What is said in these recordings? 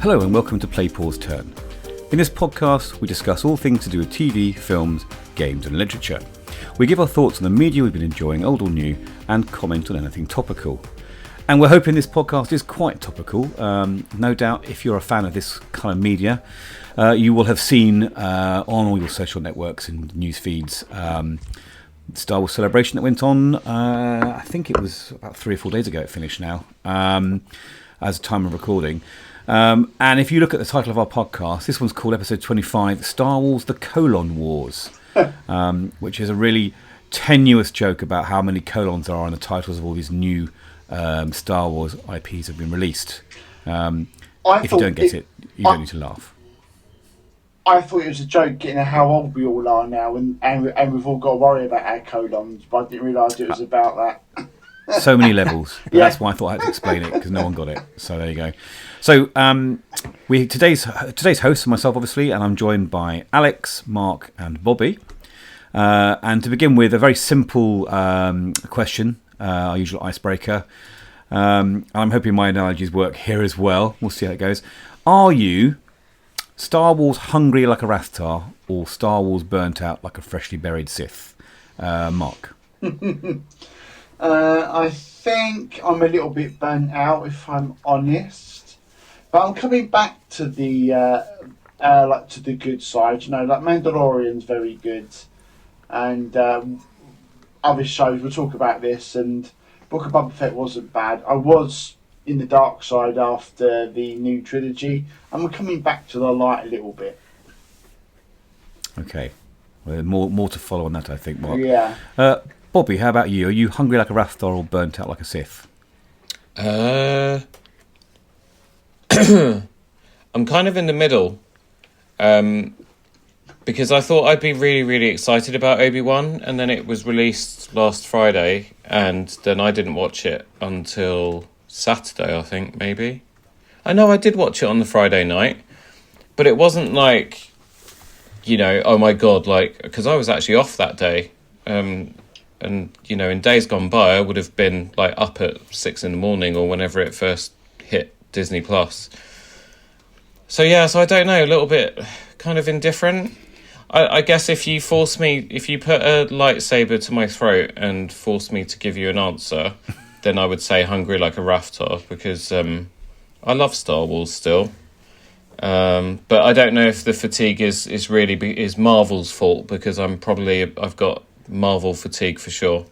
Hello and welcome to Play Pause Turn. In this podcast, we discuss all things to do with TV, films, games and literature. We give our thoughts on the media we've been enjoying, old or new, and comment on anything topical. And we're hoping this podcast is quite topical. No doubt if you're a fan of this kind of media, you will have seen on all your social networks and news feeds Star Wars Celebration that went on, I think it was about 3 or 4 days ago it finished now, as a time of recording. And if you look at the title of our podcast, this one's called episode 25, Star Wars The Colon Wars, which is a really tenuous joke about how many colons there are in the titles of all these new Star Wars IPs have been released. If you don't get it, you don't need to laugh. I thought it was a joke, getting how old we all are now, and we've all got to worry about our colons, but I didn't realise it was about that. So many levels. Yeah. That's why I thought I had to explain it, because no one got it. So there you go. So today's host, myself obviously, and I'm joined by Alex, Mark, and Bobby. And to begin with, a very simple question, our usual icebreaker. I'm hoping my analogies work here as well. We'll see how it goes. Are you Star Wars hungry like a Rathtar, or Star Wars burnt out like a freshly buried Sith? Mark. I think I'm a little bit burnt out, if I'm honest. But I'm coming back to the to the good side. You know, like Mandalorian's very good, and other shows. We'll talk about this. And Book of Boba Fett wasn't bad. I was in the dark side after the new trilogy, and we're coming back to the light a little bit. Okay, well, more to follow on that, I think, Mark. Yeah. Bobby, how about you? Are you hungry like a Rathtar or burnt out like a Sith? I'm kind of in the middle, because I thought I'd be really, really excited about Obi-Wan, and then it was released last Friday, and then I didn't watch it until Saturday, I think, maybe. I know I did watch it on the Friday night, but it wasn't like, you know, oh my God, like, because I was actually off that day. And, you know, in days gone by, I would have been, like, up at 6 a.m. or whenever it first hit Disney+. So, yeah, so I don't know, a little bit kind of indifferent. I guess if you put a lightsaber to my throat and force me to give you an answer, then I would say hungry like a Rathtar, because I love Star Wars still. But I don't know if the fatigue is really Marvel's fault, because I've got Marvel fatigue for sure.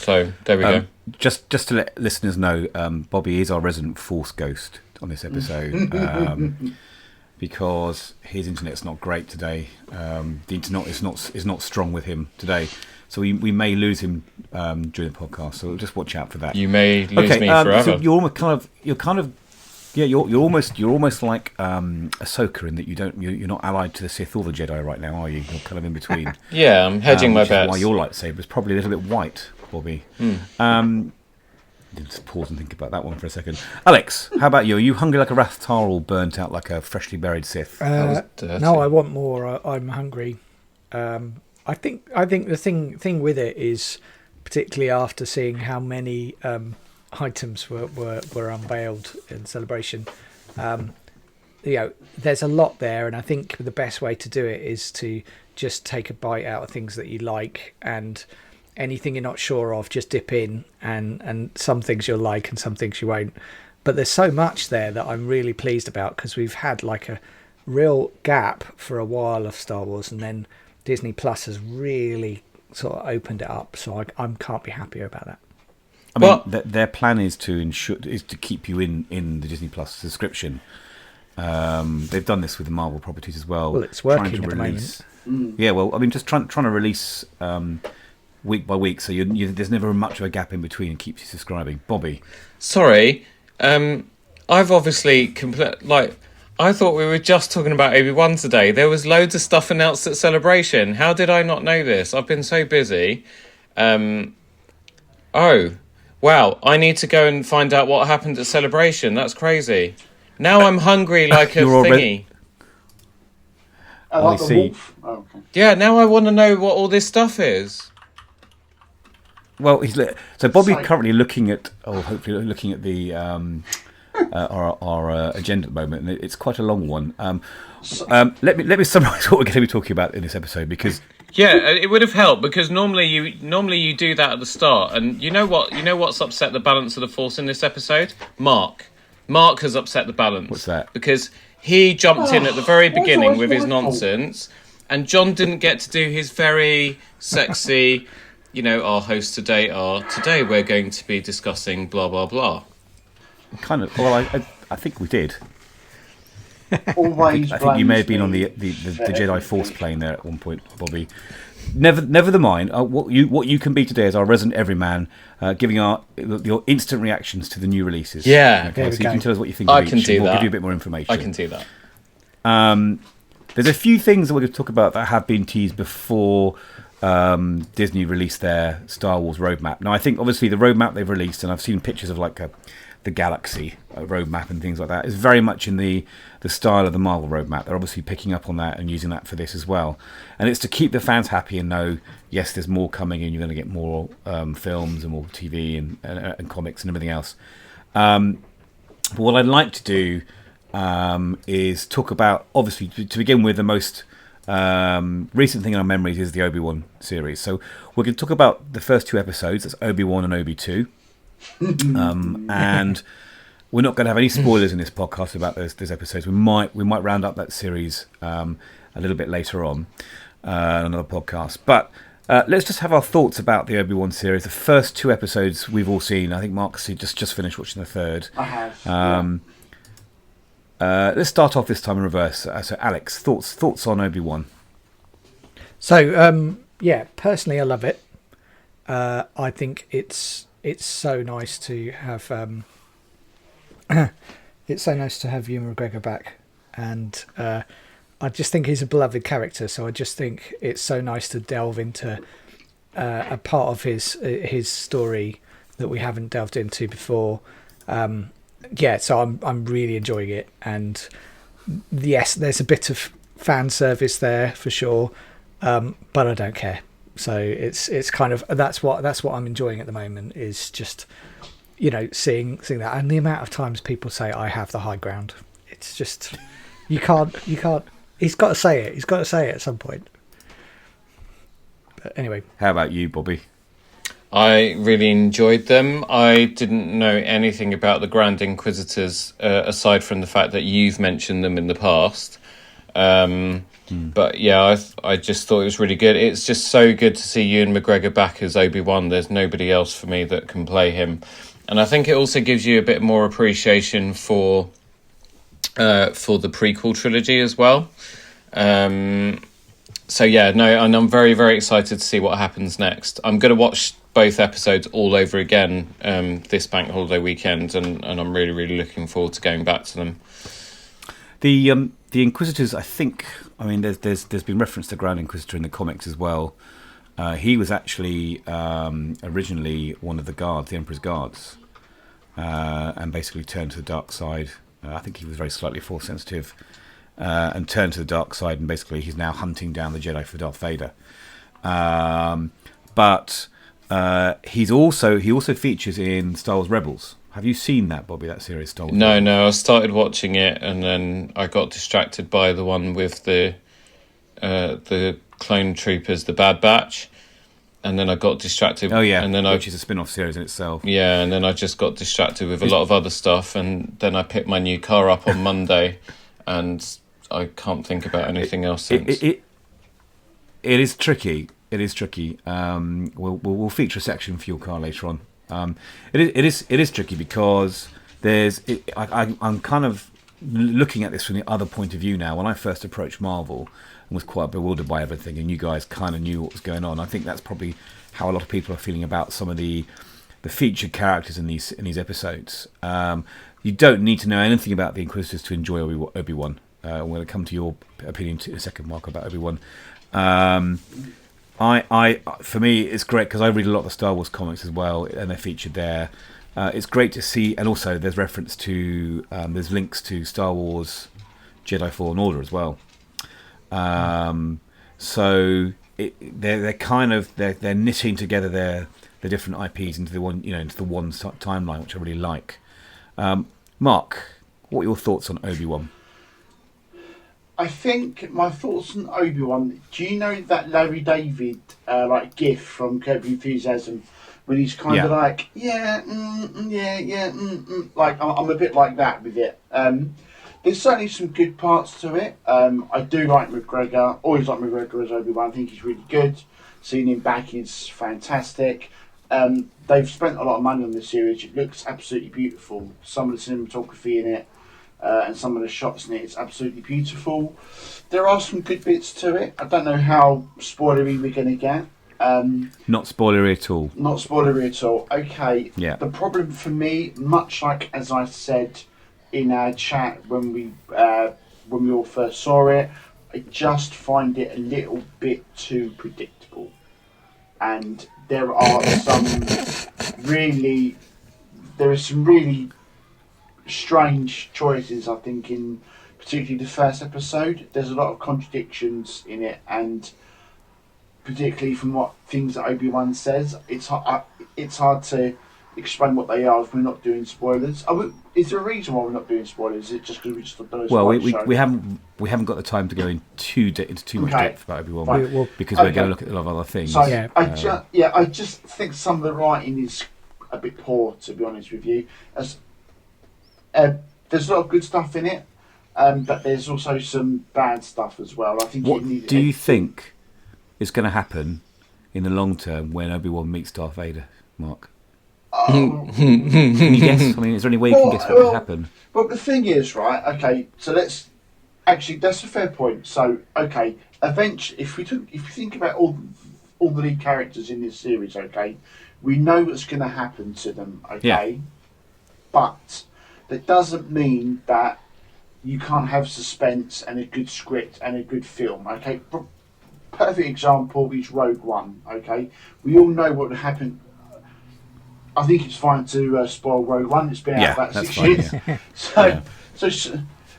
So there we go. Just to let listeners know, Bobby is our resident Force ghost on this episode, because his internet's not great today. The internet is not strong with him today, so we may lose him during the podcast. So just watch out for that. You may lose me forever. So you're almost like Ahsoka, in that you're not allied to the Sith or the Jedi right now, are you? You're kind of in between. Yeah, I'm hedging my bets. Why your lightsaber is probably a little bit white, Bobby. Just pause and think about that one for a second. Alex, how about you? Are you hungry like a Rathtar or burnt out like a freshly buried Sith? No, I want more. I'm hungry. I think the thing with it is, particularly after seeing how many items were unveiled in Celebration, you know, there's a lot there, and I think the best way to do it is to just take a bite out of things that you like, and anything you're not sure of, just dip in, and some things you'll like and some things you won't. But there's so much there that I'm really pleased about, because we've had like a real gap for a while of Star Wars, and then Disney Plus has really sort of opened it up, so I can't be happier about that. I mean, their plan is to keep you in the Disney Plus subscription. They've done this with the Marvel properties as well. Well, it's working at the moment. Yeah, well, I mean, just trying to release week by week, so there's never much of a gap in between, and keeps you subscribing. Bobby, sorry, I've obviously I thought we were just talking about Obi-Wan today. There was loads of stuff announced at Celebration. How did I not know this? I've been so busy. Oh, wow, I need to go and find out what happened at Celebration. That's crazy. Now I'm hungry like a thingy. Like the wolf? Oh, okay. Yeah, now I want to know what all this stuff is. Well, so Bobby's currently hopefully looking at the our agenda at the moment, and it's quite a long one. Let me summarise what we're going to be talking about in this episode, because Yeah, it would have helped, because normally you do that at the start, and you know what's upset the balance of the force in this episode? Mark has upset the balance. What's that? Because he jumped in at the very Why is it beginning always with his my fault? nonsense, and John didn't get to do his very sexy, our hosts today we're going to be discussing blah blah blah. kind of. Well, I think we did. Always I think you may have been on the Jedi Force plane there at one point, Bobby. Never mind. What you can be today is our resident everyman, giving your instant reactions to the new releases. Yeah. Okay, so you can tell us what you think. I of can each, do and we'll that. give you a bit more information. I can do that. There's a few things that we're going to talk about that have been teased before Disney released their Star Wars roadmap. Now, I think obviously the roadmap they've released, and I've seen pictures of the Galaxy roadmap and things like that, is very much in the style of the Marvel roadmap. They're obviously picking up on that and using that for this as well. And it's to keep the fans happy and know, yes, there's more coming and you're going to get more films and more TV and comics and everything else. But what I'd like to do is talk about, obviously, to begin with, the most recent thing in our memories is the Obi-Wan series. So we're going to talk about the first two episodes. That's Obi-Wan and Obi-2. And we're not going to have any spoilers in this podcast about those episodes. We might round up that series a little bit later on another podcast. But let's just have our thoughts about the Obi-Wan series. The first two episodes we've all seen. I think Mark's just finished watching the third. I have. Let's start off this time in reverse. So Alex, thoughts on Obi-Wan? So personally, I love it. I think it's so nice to have Ewan McGregor back, and I just think he's a beloved character. So I just think it's so nice to delve into a part of his story that we haven't delved into before. So I'm really enjoying it, and yes, there's a bit of fan service there for sure, but I don't care. So it's kind of that's what I'm enjoying at the moment, is just seeing that, and the amount of times people say I have the high ground. It's just you can't. He's got to say it. He's got to say it at some point. But anyway, How about you, Bobby? I really enjoyed them. I didn't know anything about the Grand Inquisitors aside from the fact that you've mentioned them in the past. But yeah, I just thought it was really good. It's just so good to see Ewan McGregor back as Obi-Wan. There's nobody else for me that can play him. And I think it also gives you a bit more appreciation for the prequel trilogy as well. And I'm very, very excited to see what happens next. I'm going to watch both episodes all over again this bank holiday weekend, and I'm really, really looking forward to going back to them. The Inquisitors, I think. I mean, there's been reference to Grand Inquisitor in the comics as well. He was actually originally one of the guards, the Emperor's guards, and basically turned to the dark side. I think he was very slightly force sensitive, and turned to the dark side, and basically he's now hunting down the Jedi for Darth Vader. But he also features in Star Wars Rebels. Have you seen that, Bobby? That series, Star Wars? No. I started watching it, and then I got distracted by the one with the clone troopers, the Bad Batch, and then I got distracted. Oh yeah, and then which is a spin-off series in itself. Yeah, and then I just got distracted with a lot of other stuff, and then I picked my new car up on Monday, and I can't think about anything else since. It is tricky. It is tricky. We'll feature a section for your car later on. It is tricky because I'm kind of looking at this from the other point of view now. When I first approached Marvel and was quite bewildered by everything, and you guys kind of knew what was going on, I think that's probably how a lot of people are feeling about some of the featured characters in these episodes. You don't need to know anything about the Inquisitors to enjoy Obi-Wan. I'm going to come to your opinion in a second, Mark, about Obi-Wan. For me, it's great because I read a lot of the Star Wars comics as well, and they're featured there. It's great to see, and also there's reference to there's links to Star Wars Jedi Fallen Order as well. So they're knitting together the different IPs into the one timeline, which I really like. Mark, what are your thoughts on Obi-Wan? I think my thoughts on Obi-Wan. Do you know that Larry David gif from Curb Your Enthusiasm when he's kind of like, like I'm a bit like that with it. There's certainly some good parts to it. I do like McGregor. Always like McGregor as Obi-Wan. I think he's really good. Seeing him back is fantastic. They've spent a lot of money on this series. It looks absolutely beautiful. Some of the cinematography in it and some of the shots in it is absolutely beautiful. There are some good bits to it. I don't know how spoilery we're going to get. Not spoilery at all. Not spoilery at all. Okay. Yeah. The problem for me, much like as I said in our chat when we all first saw it, I just find it a little bit too predictable. And there are some really strange choices, I think, in particularly the first episode. There's a lot of contradictions in it, and particularly from what things that Obi-Wan says, it's hard to explain what they are if we're not doing spoilers. Is there a reason why we're not doing spoilers? Is it just because we just don't know? Well, we haven't got the into too much depth about Obi-Wan because we're going to look at a lot of other things. So I just think some of the writing is a bit poor, to be honest with you. There's a lot of good stuff in it, but there's also some bad stuff as well. I think. What do you think is going to happen in the long term when Obi-Wan meets Darth Vader, Mark? Can you guess? I mean, is there any way you can guess what will happen? Well, the thing is, right? Okay, so that's a fair point. So, okay, eventually, if you think about all the lead characters in this series, okay, we know what's going to happen to them, okay, but that doesn't mean that you can't have suspense and a good script and a good film, okay. Perfect example is Rogue One, okay. We all know what would happen. I think it's fine to spoil Rogue One. It's been out about 6 years.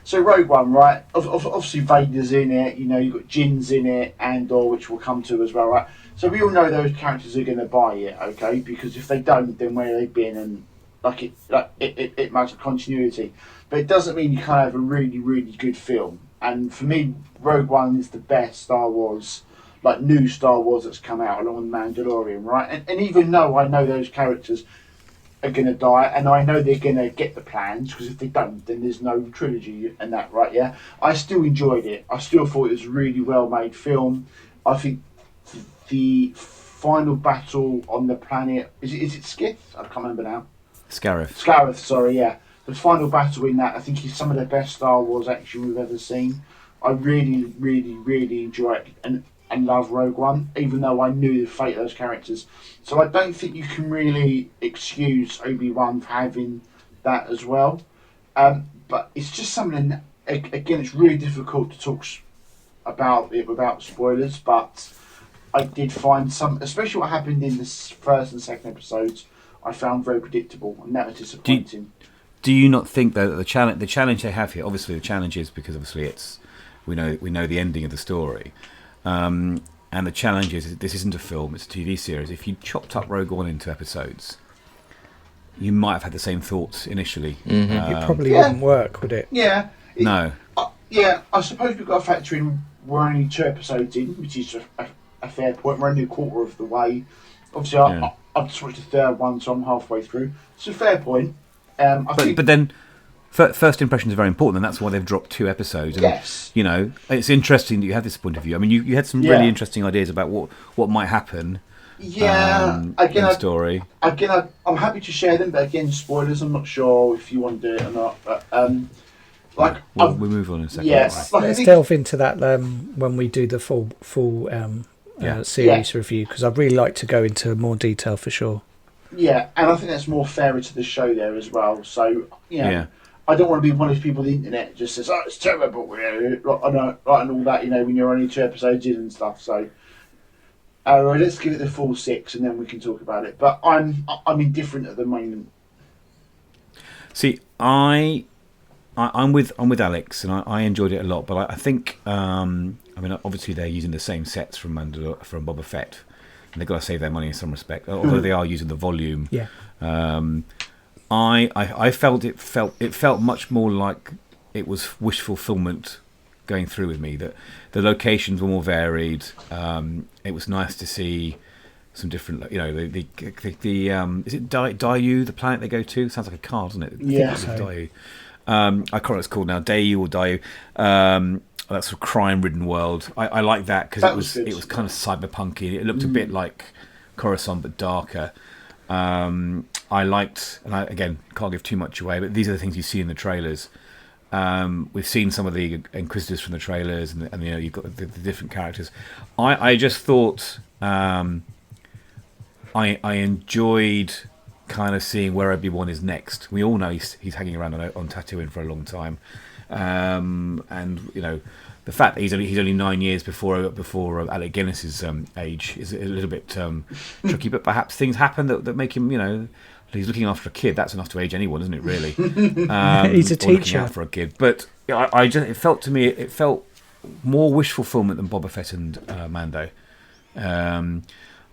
So Rogue One, right? Obviously Vader's in it. You know, you've got Jin's in it, Andor, which we'll come to as well, right? So we all know those characters are going to buy it, okay? Because if they don't, then where have they been? And it makes a continuity. But it doesn't mean you can't have a really, really good film. And for me, Rogue One is the best Star Wars. Like new Star Wars that's come out along with Mandalorian, right? And even though I know those characters are going to die, and I know they're going to get the plans, because if they don't, then there's no trilogy and that, right? Yeah, I still enjoyed it. I still thought it was a really well-made film. I think the final battle on the planet is it Skith? I can't remember now. Scarif, sorry, yeah. The final battle in that, I think, is some of the best Star Wars action we've ever seen. I really, really, really enjoy it and love Rogue One, even though I knew the fate of those characters. So I don't think you can really excuse Obi-Wan for having that as well. But it's just something, again, it's really difficult to talk about it without spoilers, but I did find some, especially what happened in the first and second episodes, I found very predictable, and that was disappointing. Do you not think that the challenge they have here, obviously the challenge is because obviously we know the ending of the story, and the challenge is this isn't a film, it's a TV series. If you chopped up Rogue One into episodes, you might have had the same thoughts initially. It probably wouldn't work, would it? Yeah. No. I suppose we've got to factor in we're only 2 episodes in, which is a fair point. We're only a quarter of the way. Obviously, I've just watched the third one, so I'm halfway through. It's a fair point. But then, first impressions are very important, and that's why they've dropped 2 episodes. And, yes. You know, it's interesting that you have this point of view. I mean, you had some really interesting ideas about what might happen. Yeah. In the story. Again, I'm happy to share them, but again, spoilers. I'm not sure if you want to do it or not. But we'll move on in a second. Yes. Let's delve into that when we do the full series review, because I'd really like to go into more detail for sure. Yeah, and I think that's more fairer to the show there as well. So, I don't want to be one of those people on the internet that just says, "Oh, it's terrible," and all that. You know, when you're only 2 episodes in and stuff. So, let's give it the full 6, and then we can talk about it. But I'm indifferent at the moment. See, I'm with Alex, and I enjoyed it a lot. But I think, I mean, obviously they're using the same sets from Boba Fett. And they've got to save their money in some respect, although they are using the volume. Yeah. I felt it felt much more like it was wish fulfillment going through with me. That the locations were more varied. It was nice to see some different, you know, the is it Dayu, the planet they go to? Sounds like a car, doesn't it? Yeah. I think it's Dayu. I can't remember what it's called now, Dayu or Dayu. That sort of crime-ridden world. I like that because it was kind of cyberpunky. It looked a bit like Coruscant but darker. I liked, and I again can't give too much away, but these are the things you see in the trailers. We've seen some of the Inquisitors from the trailers, and you know, you've got the different characters. I just thought I enjoyed kind of seeing where Obi-Wan is next. We all know he's hanging around on Tatooine for a long time, and you know, the fact that he's only 9 years before Alec Guinness's age is a little bit tricky. But perhaps things happen that make him, you know, he's looking after a kid. That's enough to age anyone, isn't it? Really, he's a teacher. Looking out for a kid, but I just it felt more wish fulfillment than Boba Fett and Mando.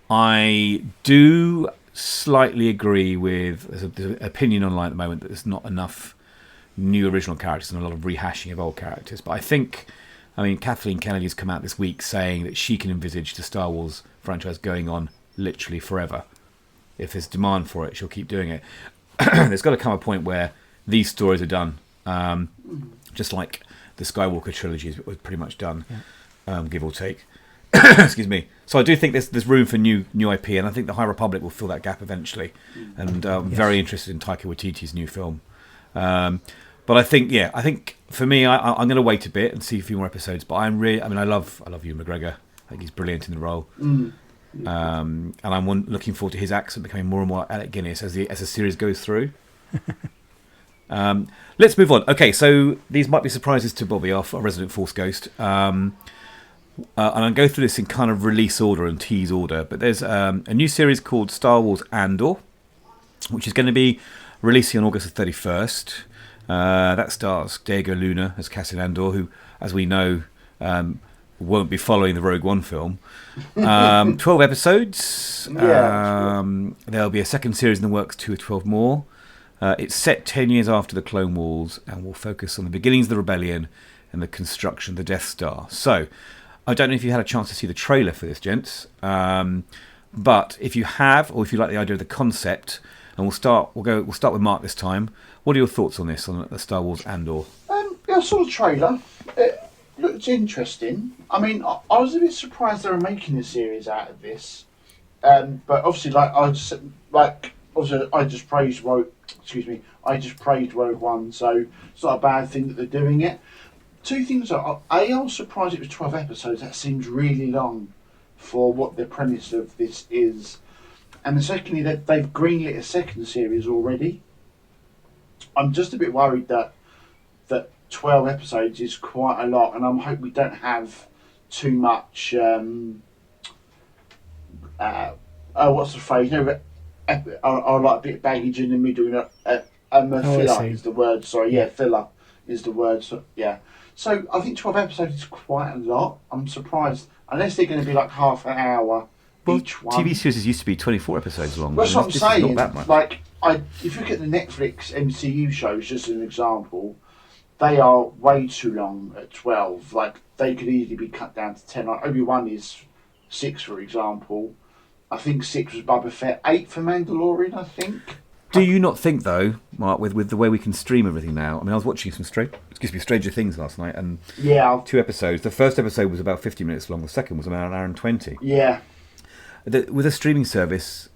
I do slightly agree with there's an opinion online at the moment that there's not enough new original characters and a lot of rehashing of old characters. But I mean, Kathleen Kennedy's come out this week saying that she can envisage the Star Wars franchise going on literally forever. If there's demand for it, she'll keep doing it. There's got to come a point where these stories are done, just like the Skywalker trilogy was pretty much done, give or take. Excuse me. So I do think there's room for new IP, and I think the High Republic will fill that gap eventually. And I'm very interested in Taika Waititi's new film. But I think for me, I'm going to wait a bit and see a few more episodes. But I love Ewan McGregor. I think he's brilliant in the role. And I'm looking forward to his accent becoming more and more Alec Guinness as the series goes through. Let's move on. Okay, so these might be surprises to Bobby, our resident Force ghost. And I'll go through this in kind of release order and tease order. But there's a new series called Star Wars Andor, which is going to be releasing on August the 31st. That stars Diego Luna as Cassian Andor, who, as we know, won't be following the Rogue One film. 12 episodes. There'll be a second series in the works, 2 or 12 more. It's set 10 years after the Clone Wars and will focus on the beginnings of the rebellion and the construction of the Death Star. So, I don't know if you had a chance to see the trailer for this, gents. But if you have, or if you like the idea of the concept, and we'll start with Mark this time. What are your thoughts on this, on the Star Wars Andor? I saw the trailer. It looked interesting. I mean, I was a bit surprised they were making a series out of this. But obviously, I just praised Rogue One, so it's not a bad thing that they're doing it. Two things are, I was surprised it was 12 episodes. That seems really long for what the premise of this is. And secondly, they've greenlit a second series already. I'm just a bit worried that 12 episodes is quite a lot, and I'm hoping we don't have too much, what's the phrase? I like a bit of baggage in the middle. Filler is the word, sorry. Yeah, filler is the word, so, yeah. So I think 12 episodes is quite a lot. I'm surprised, unless they're going to be like half an hour each one. TV series used to be 24 episodes long. That's what I'm saying. Not that much. Like, if you look at the Netflix MCU shows, just as an example, they are way too long at 12. Like, they could easily be cut down to 10. Like, Obi-Wan is 6, for example. I think 6 was Boba Fett. 8 for Mandalorian, I think. Do you not think, though, Mark, with the way we can stream everything now? I mean, I was watching some Stranger Things last night, and 2 episodes. The first episode was about 50 minutes long. The second was about an hour and 20. Yeah. With a streaming service,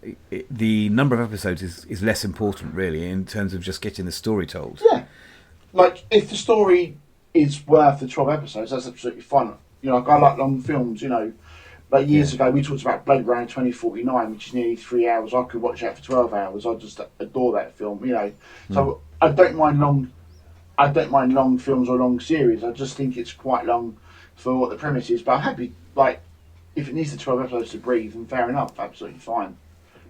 the number of episodes is less important, really, in terms of just getting the story told. Yeah. Like, if the story is worth the 12 episodes, that's absolutely fine. You know, like, I like long films, you know. Like, years ago, we talked about Blade Runner 2049, which is nearly 3 hours. I could watch that for 12 hours. I just adore that film, you know. So I don't mind long films or long series. I just think it's quite long for what the premise is. But I'm happy, like, if it needs the 12 episodes to breathe, then fair enough, absolutely fine.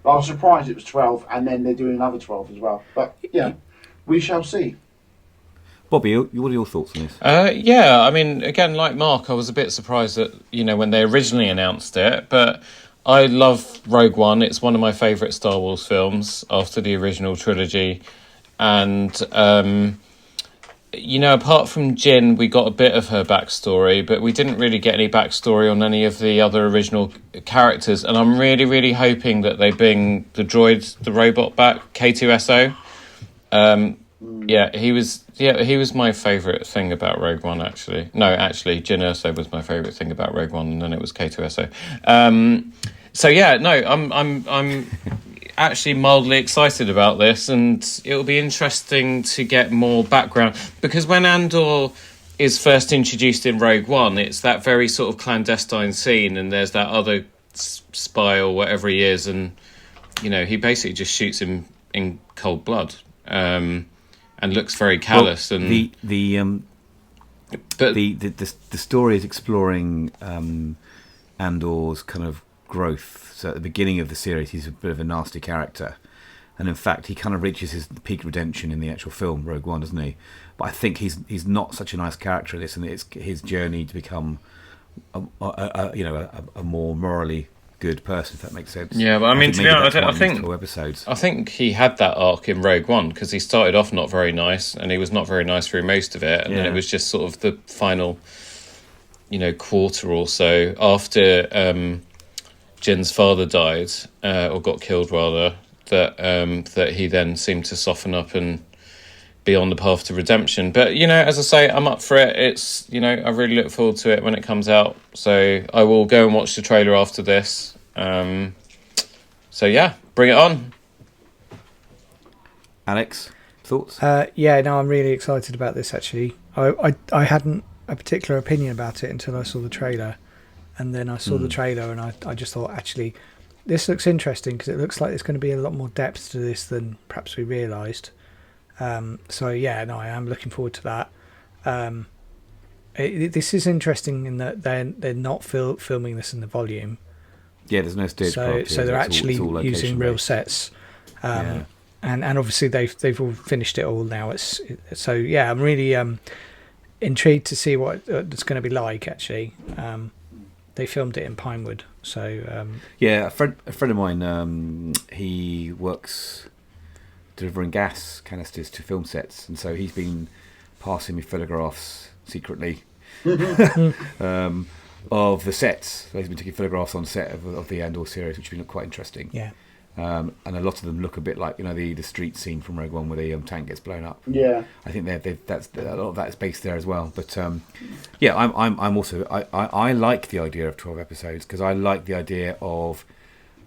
But I was surprised it was 12, and then they're doing another 12 as well. But, yeah, we shall see. Bobby, what are your thoughts on this? Yeah, I mean, again, like Mark, I was a bit surprised that, when they originally announced it, but I love Rogue One. It's one of my favourite Star Wars films after the original trilogy. and apart from Jyn, we got a bit of her backstory, but we didn't really get any backstory on any of the other original characters. And I'm really, really hoping that they bring the droid, the robot, back, K2SO. He was my favourite thing about Rogue One, actually. No, actually, Jyn Erso was my favourite thing about Rogue One, and then it was K2SO. I'm actually mildly excited about this, and it'll be interesting to get more background, because when Andor is first introduced in Rogue One, it's that very sort of clandestine scene, and there's that other spy or whatever he is, and he basically just shoots him in cold blood. And looks very callous. Well, and the story is exploring Andor's kind of growth. So at the beginning of the series, he's a bit of a nasty character, and in fact, he kind of reaches his peak redemption in the actual film Rogue One, doesn't he? But I think he's not such a nice character in this, and it's his journey to become a more morally good person, if that makes sense. Yeah, but I mean, to be honest, I think he had that arc in Rogue One, because he started off not very nice, and he was not very nice through most of it, and then it was just sort of the final, quarter or so after Jin's father died, or got killed rather, that he then seemed to soften up and be on the path to redemption. But as I say, I'm up for it. It's I really look forward to it when it comes out. So I will go and watch the trailer after this. Bring it on. Alex, thoughts? I'm really excited about this. Actually, I hadn't a particular opinion about it until I saw the trailer, and then I saw the trailer, and I just thought, actually, this looks interesting, because it looks like there's going to be a lot more depth to this than perhaps we realised. I am looking forward to that. This is interesting in that they're not filming this in the volume. Yeah, there's no stage. So they're actually using real sets. And obviously they've all finished it all now. I'm really intrigued to see what it's going to be like. Actually, they filmed it in Pinewood. So a friend of mine, he works delivering gas canisters to film sets, and so he's been passing me photographs secretly of the sets. So he's been taking photographs on set of the Andor series, which have been quite interesting. Yeah. And a lot of them look a bit like the street scene from Rogue One, where the tank gets blown up. Yeah, I think that's a lot of that is based there as well. But I'm also I like the idea of 12 episodes, because I like the idea of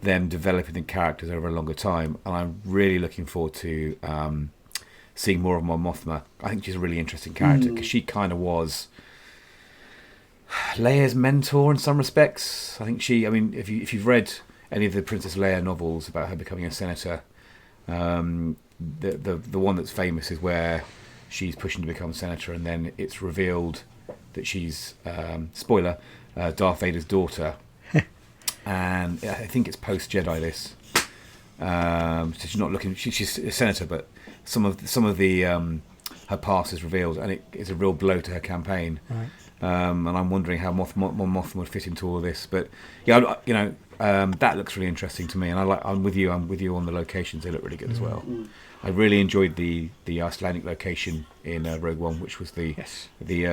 them developing the characters over a longer time, and I'm really looking forward to seeing more of Mon Mothma. I think she's a really interesting character, because she kind of was Leia's mentor in some respects. I think if you've read any of the Princess Leia novels about her becoming a senator, the one that's famous is where she's pushing to become senator, and then it's revealed that she's spoiler, Darth Vader's daughter. And I think it's post Jedi this. So she's not looking. She's a senator, but some of the her past is revealed, and it's a real blow to her campaign. Right. And I'm wondering how Mon Mothma would fit into all of this. But that looks really interesting to me, and I'm with you on the locations. They look really good as well. I really enjoyed the Icelandic location in Rogue One, which was the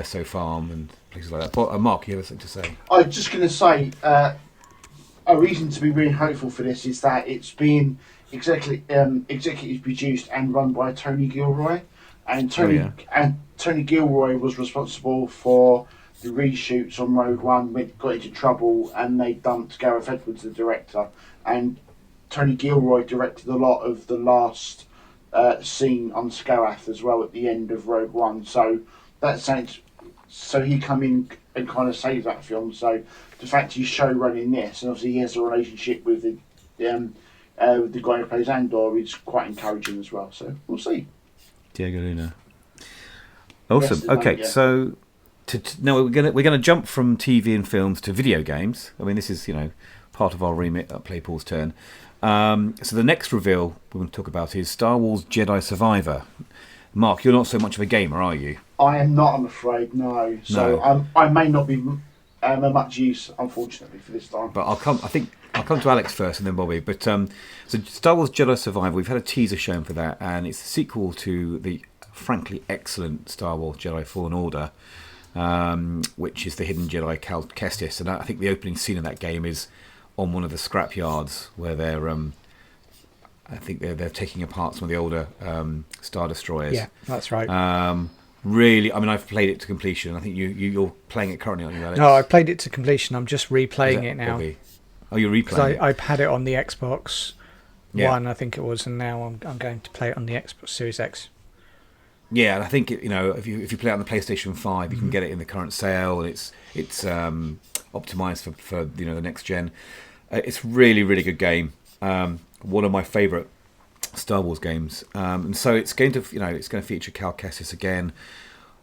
So Farm and places like that. But Mark, you have something to say? I was just going to say. A reason to be really hopeful for this is that it's been executive produced and run by Tony Gilroy, and Tony Gilroy was responsible for the reshoots on Rogue One, got into trouble, and they dumped Gareth Edwards, the director, and Tony Gilroy directed a lot of the last scene on Scarath as well at the end of Rogue One. So he come in and kind of saved that film. So the fact he's show running this, and obviously he has a relationship with the guy who plays Andor, is quite encouraging as well. So we'll see. Diego Luna. Awesome. Okay, so now we're gonna jump from TV and films to video games. I mean, this is part of our remit at Play Paul's turn. So the next reveal we're going to talk about is Star Wars Jedi Survivor. Mark, you're not so much of a gamer, are you? I am not, I'm afraid. No. So I may not be much use, unfortunately, for this time. But I'll come to Alex first and then Bobby. But so Star Wars Jedi Survivor, we've had a teaser shown for that, and it's the sequel to the frankly excellent Star Wars Jedi Fallen Order, which is the hidden Jedi Cal Kestis. And I think the opening scene of that game is on one of the scrap yards where they're I think they're taking apart some of the older Star Destroyers. Yeah, that's right. Really, I mean, I've played it to completion. I think you're playing it currently, aren't you, Alex? No, I played it to completion. I'm just replaying it now. Bobby? Oh, you're replaying it? I've had it on the Xbox One, I think it was, and now I'm going to play it on the Xbox Series X. Yeah, and I think if you play it on the PlayStation 5, you can get it in the current sale, and it's optimized for the next gen. It's really, really good game. One of my favourite Star Wars games, and so it's going to feature Cal Kestis again,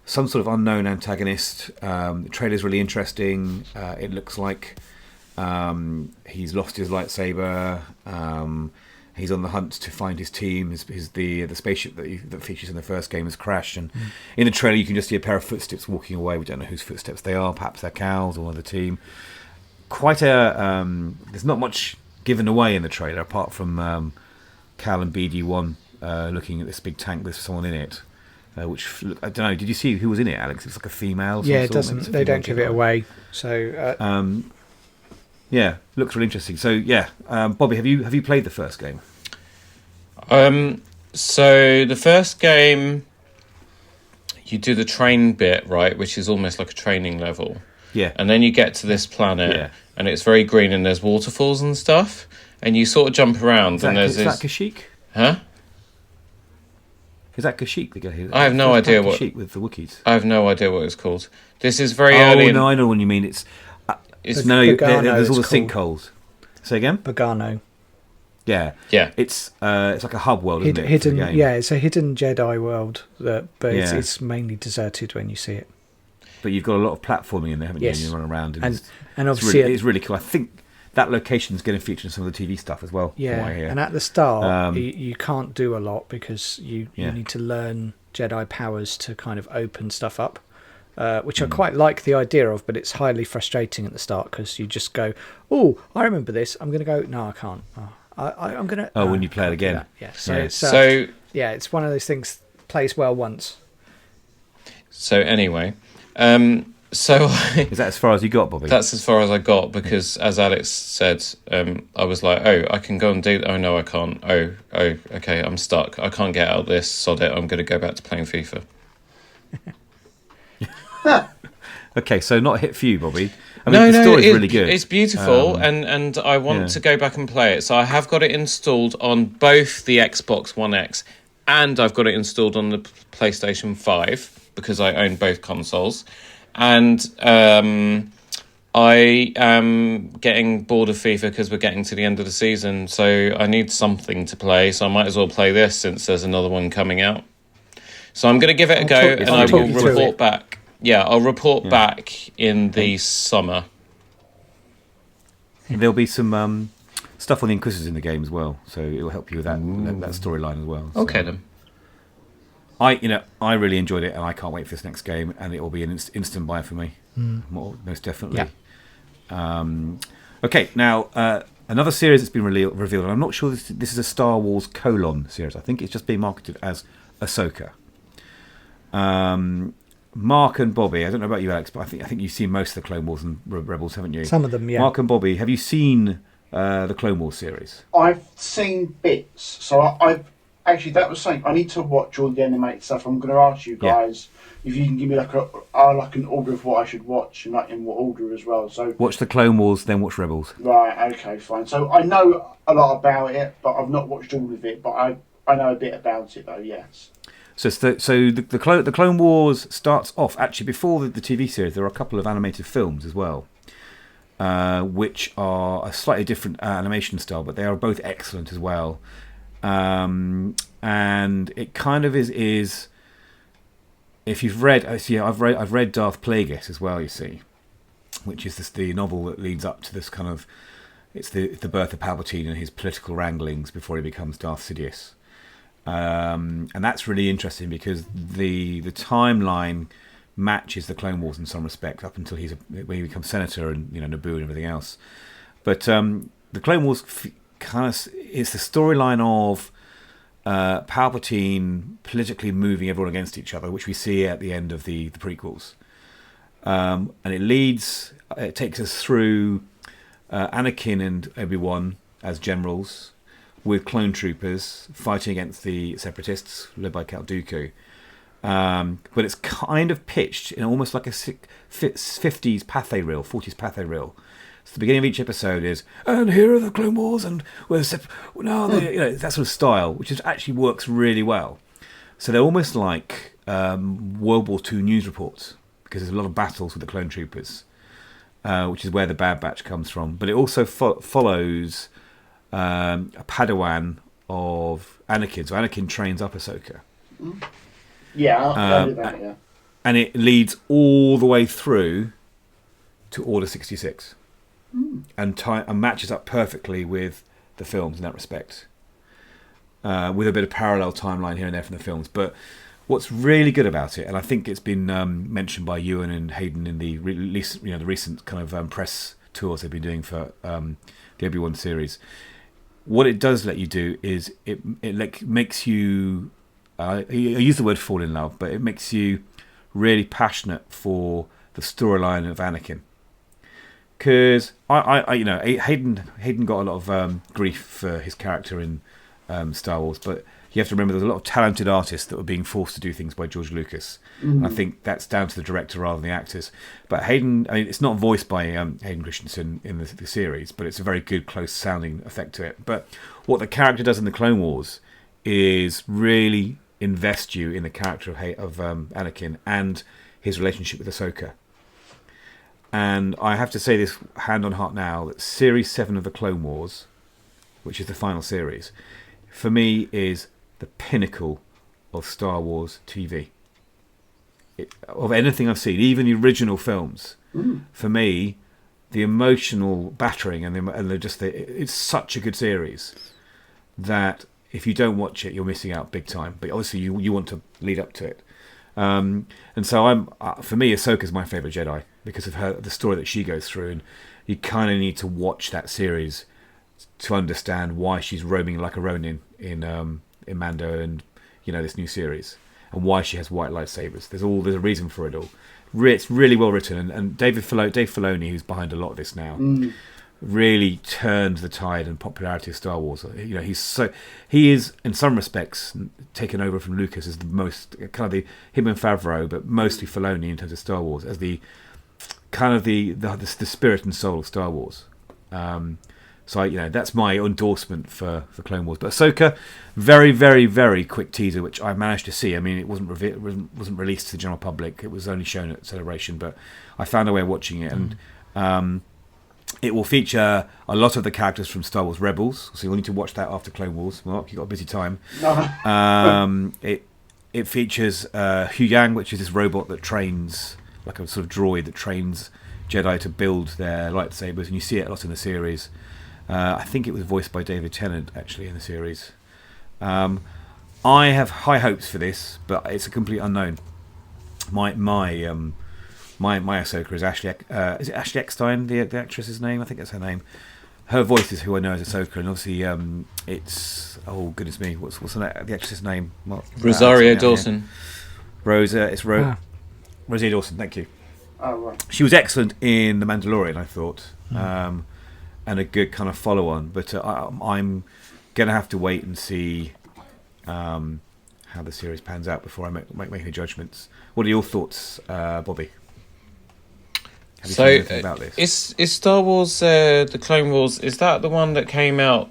some sort of unknown antagonist. The trailer's really interesting. It looks like he's lost his lightsaber. He's on the hunt to find his team. The spaceship that features in the first game has crashed, and in the trailer you can just see a pair of footsteps walking away. We don't know whose footsteps they are. Perhaps they're Cal's or one of the team. Quite there's not much given away in the trailer apart from Cal and BD1 looking at this big tank with someone in it, which I don't know. Did you see who was in it, Alex? It's like a female. Yeah, it doesn't. They don't give it away. So yeah, looks really interesting. So yeah, Bobby, have you played the first game? So the first game, you do the train bit, right, which is almost like a training level. Yeah. And then you get to this planet, and it's very green, and there's waterfalls and stuff, and you sort of jump around. Is that Kashyyyk? Huh? Is that Kashyyyk? The guy I have no idea what. Kashyyyk with the Wookiees. I have no idea what it's called. This is very early. Oh no, I know what you mean. It's there's all the sinkholes. Say again. Bogano. Yeah. It's like a hub world, isn't it? Hidden. Yeah, it's a hidden Jedi world, but it's mainly deserted when you see it. But you've got a lot of platforming in there, haven't you? Yes. And you run around, and obviously it's really cool. I think that location is going to feature in some of the TV stuff as well. Yeah, and at the start, you can't do a lot because you need to learn Jedi powers to kind of open stuff up, which I quite like the idea of, but it's highly frustrating at the start because you just go, "Oh, I remember this. I'm going to go. No, I can't. I'm going to." Oh, when you play it again. Yeah. So it's one of those things. Plays well once. So anyway. So is that as far as you got, Bobby? That's as far as I got because, as Alex said, I was like, "Oh, I can go and do. Oh no, I can't. Oh, okay, I'm stuck. I can't get out of this. Sod it. I'm going to go back to playing FIFA." Okay, so not a hit for you, Bobby. I mean, the story's really good. It's beautiful, and I want to go back and play it. So I have got it installed on both the Xbox One X and I've got it installed on the PlayStation 5 because I own both consoles. And I am getting bored of FIFA because we're getting to the end of the season, so I need something to play, so I might as well play this since there's another one coming out. So I'm going to give it a go, and I will report back. Yeah, I'll report back in the summer. There'll be some stuff on the Inquisitors in the game as well, so it will help you with that storyline as well. So. Okay then. I really enjoyed it, and I can't wait for this next game, and it will be an instant buy for me, most definitely. Yeah. Okay, now another series that's been revealed, and I'm not sure this is a Star Wars : series. I think it's just being marketed as Ahsoka. Mark and Bobby, I don't know about you, Alex, but I think you've seen most of the Clone Wars and Rebels, haven't you? Some of them, yeah. Mark and Bobby, have you seen the Clone Wars series? I've seen bits, so I've actually, that was something I need to watch all the animated stuff. I'm going to ask you guys if you can give me like an order of what I should watch and like in what order as well. So watch the Clone Wars, then watch Rebels. Right. Okay. Fine. So I know a lot about it, but I've not watched all of it. But I know a bit about it though. Yes. So the Clone Wars starts off actually before the TV series. There are a couple of animated films as well, which are a slightly different animation style, but they are both excellent as well. And it kind of is if you've read, I've read Darth Plagueis as well, you see, which is the novel that leads up to this kind of, it's the birth of Palpatine and his political wranglings before he becomes Darth Sidious, and that's really interesting because the timeline matches the Clone Wars in some respects up until when he becomes senator and Naboo and everything else. But the Clone Wars kind of is the storyline of Palpatine politically moving everyone against each other, which we see at the end of the prequels, and it takes us through Anakin and Obi-Wan as generals, with clone troopers fighting against the separatists led by Count Dooku. But it's kind of pitched in almost like a 50s Pathé reel, 40s Pathé reel. So the beginning of each episode is, and here are the Clone Wars, and that sort of style, which actually works really well. So they're almost like World War II news reports, because there's a lot of battles with the clone troopers, which is where the Bad Batch comes from. But it also follows a Padawan of Anakin. So Anakin trains up Ahsoka. Yeah, I'll do that, yeah. And it leads all the way through to Order 66. And matches up perfectly with the films in that respect, with a bit of parallel timeline here and there from the films. But what's really good about it, and I think it's been mentioned by Ewan and Hayden in the recent kind of press tours they've been doing for the Obi-Wan series. What it does let you do is it makes you. I use the word fall in love, but it makes you really passionate for the storyline of Anakin. Because Hayden got a lot of grief for his character in Star Wars, but you have to remember there's a lot of talented artists that were being forced to do things by George Lucas. And I think that's down to the director rather than the actors. But Hayden, it's not voiced by Hayden Christensen in the series, but it's a very good close sounding effect to it. But what the character does in the Clone Wars is really invest you in the character of Anakin and his relationship with Ahsoka. And I have to say this hand on heart now, that Series 7 of the Clone Wars, which is the final series, for me is the pinnacle of Star Wars TV. Of anything I've seen, even the original films, for me, the emotional battering it's such a good series that if you don't watch it, you're missing out big time. But obviously you want to lead up to it. And so for me, Ahsoka's my favourite Jedi because of the story that she goes through, and you kind of need to watch that series to understand why she's roaming like a Ronin in Mando and this new series, and why she has white lightsabers. There's a reason for it all. It's really well written, and Dave Filoni, who's behind a lot of this now, really turned the tide and popularity of Star Wars. He is in some respects taken over from Lucas as the most kind of him and Favreau, but mostly Filoni in terms of Star Wars as the kind of the spirit and soul of Star Wars. So that's my endorsement for Clone Wars. But Ahsoka, very very very quick teaser, which I managed to see. I mean, it wasn't released to the general public. It was only shown at Celebration, but I found a way of watching it, and it will feature a lot of the characters from Star Wars Rebels, so you'll need to watch that after Clone Wars. Mark, you've got a busy time. It features Huyang, which is this robot that trains, like a sort of droid that trains Jedi to build their lightsabers, and you see it a lot in the series. I think it was voiced by David Tennant, actually, in the series. I have high hopes for this, but it's a complete unknown. My Ahsoka is Ashley. Is it Ashley Eckstein, the actress's name? I think that's her name. Her voice is who I know as Ahsoka, and obviously it's goodness me, what's the actress's name? Rosario Dawson. Rosario Dawson. Thank you. Oh, right. She was excellent in The Mandalorian, I thought, and a good kind of follow-on. But I'm gonna have to wait and see how the series pans out before I make any judgments. What are your thoughts, Bobby? So, about this? Is Star Wars the Clone Wars? Is that the one that came out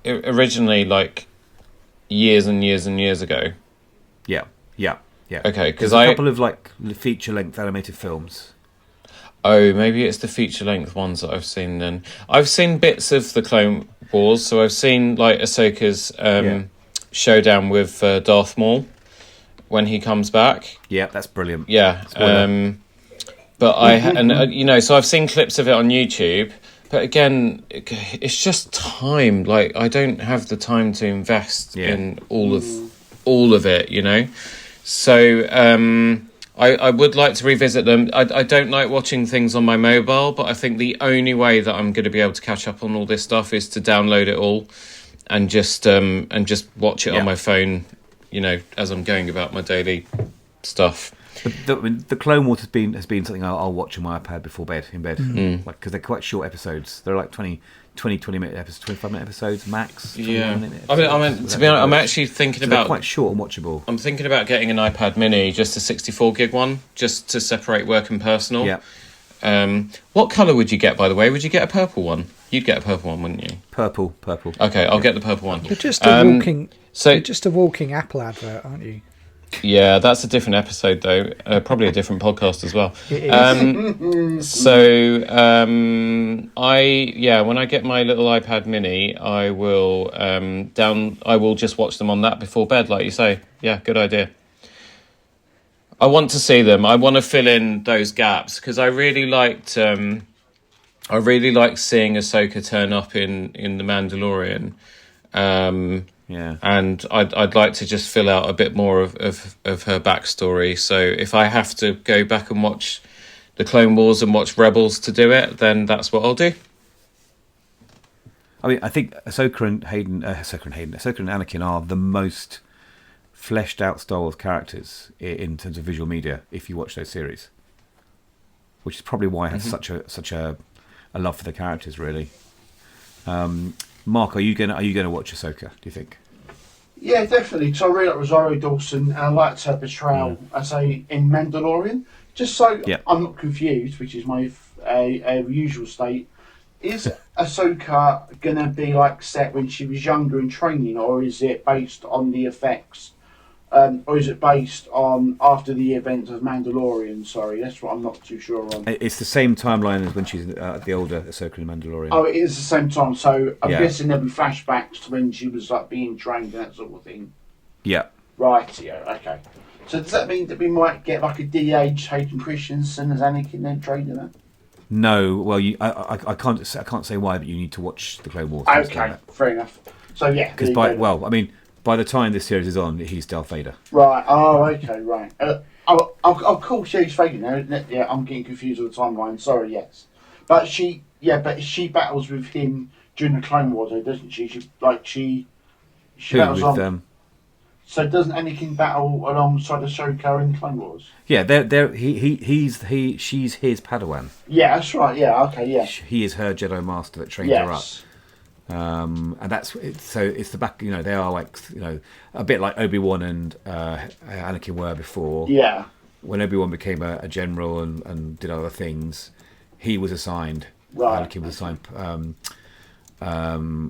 originally, like years and years and years ago? Yeah. Okay, because a couple of like feature-length animated films. Oh, maybe it's the feature-length ones that I've seen. Then I've seen bits of the Clone Wars, so I've seen like Ahsoka's showdown with Darth Maul when he comes back. Yeah, that's brilliant. Yeah. But so I've seen clips of it on YouTube, but again, it's just time. Like, I don't have the time to invest in all of it, So I would like to revisit them. I don't like watching things on my mobile, but I think the only way that I'm going to be able to catch up on all this stuff is to download it all and just watch it on my phone, as I'm going about my daily stuff. The Clone Wars has been something I'll watch on my iPad before bed, because they're quite short episodes. They're like 20 minute episodes, 25-minute episodes max. Yeah, I mean, to be honest, I'm actually thinking about quite short and watchable. I'm thinking about getting an iPad Mini, just a 64 gig one, just to separate work and personal. Yeah. What colour would you get, by the way? Would you get a purple one? You'd get a purple one, wouldn't you? Purple. Okay, I'll get the purple one. You're just a walking Apple advert, aren't you? Yeah, that's a different episode though. Probably a different podcast as well. It is. When I get my little iPad Mini, I will just watch them on that before bed, like you say. Yeah, good idea. I want to see them. I want to fill in those gaps because I really liked seeing Ahsoka turn up in The Mandalorian. Yeah, and I'd like to just fill out a bit more of her backstory. So if I have to go back and watch the Clone Wars and watch Rebels to do it, then that's what I'll do. I mean, I think Ahsoka and Anakin are the most fleshed out Star Wars characters in terms of visual media. If you watch those series, which is probably why I have such a love for the characters, really. Mark, are you gonna watch Ahsoka, do you think? Yeah, definitely. Because I really like Rosario Dawson and I liked her portrayal, in Mandalorian. Just so I'm not confused, which is my usual state. Is Ahsoka gonna be set when she was younger and training, or is it based on the effects? Or is it based on after the events of Mandalorian? Sorry, that's what I'm not too sure on. It's the same timeline as when she's the older Ahsoka in Mandalorian. Oh, it is the same time. So I'm guessing there'll be flashbacks to when she was being trained and that sort of thing. Yeah. Right. Yeah. Okay. So does that mean that we might get a de-aged Hayden Christensen as Anakin then training her? No. Well, I can't say why, but you need to watch the Clone Wars. Okay. Fair enough. So yeah. Because by the time this series is on, he's Darth Vader. Right. Oh, okay. Right. Of course, she's Vader now. Yeah, I'm getting confused with the timeline. Sorry. Yes, but she battles with him during the Clone Wars, though, doesn't she? She battles with them. So doesn't Anakin battle alongside Ahsoka in Clone Wars? Yeah, she's his Padawan. Yeah, that's right. Yeah. Okay. Yeah. He is her Jedi Master that trains her up. And that's so it's the back. They are a bit like Obi-Wan and Anakin were before. Yeah. When Obi-Wan became a general and did other things, he was assigned. Right. Anakin was assigned.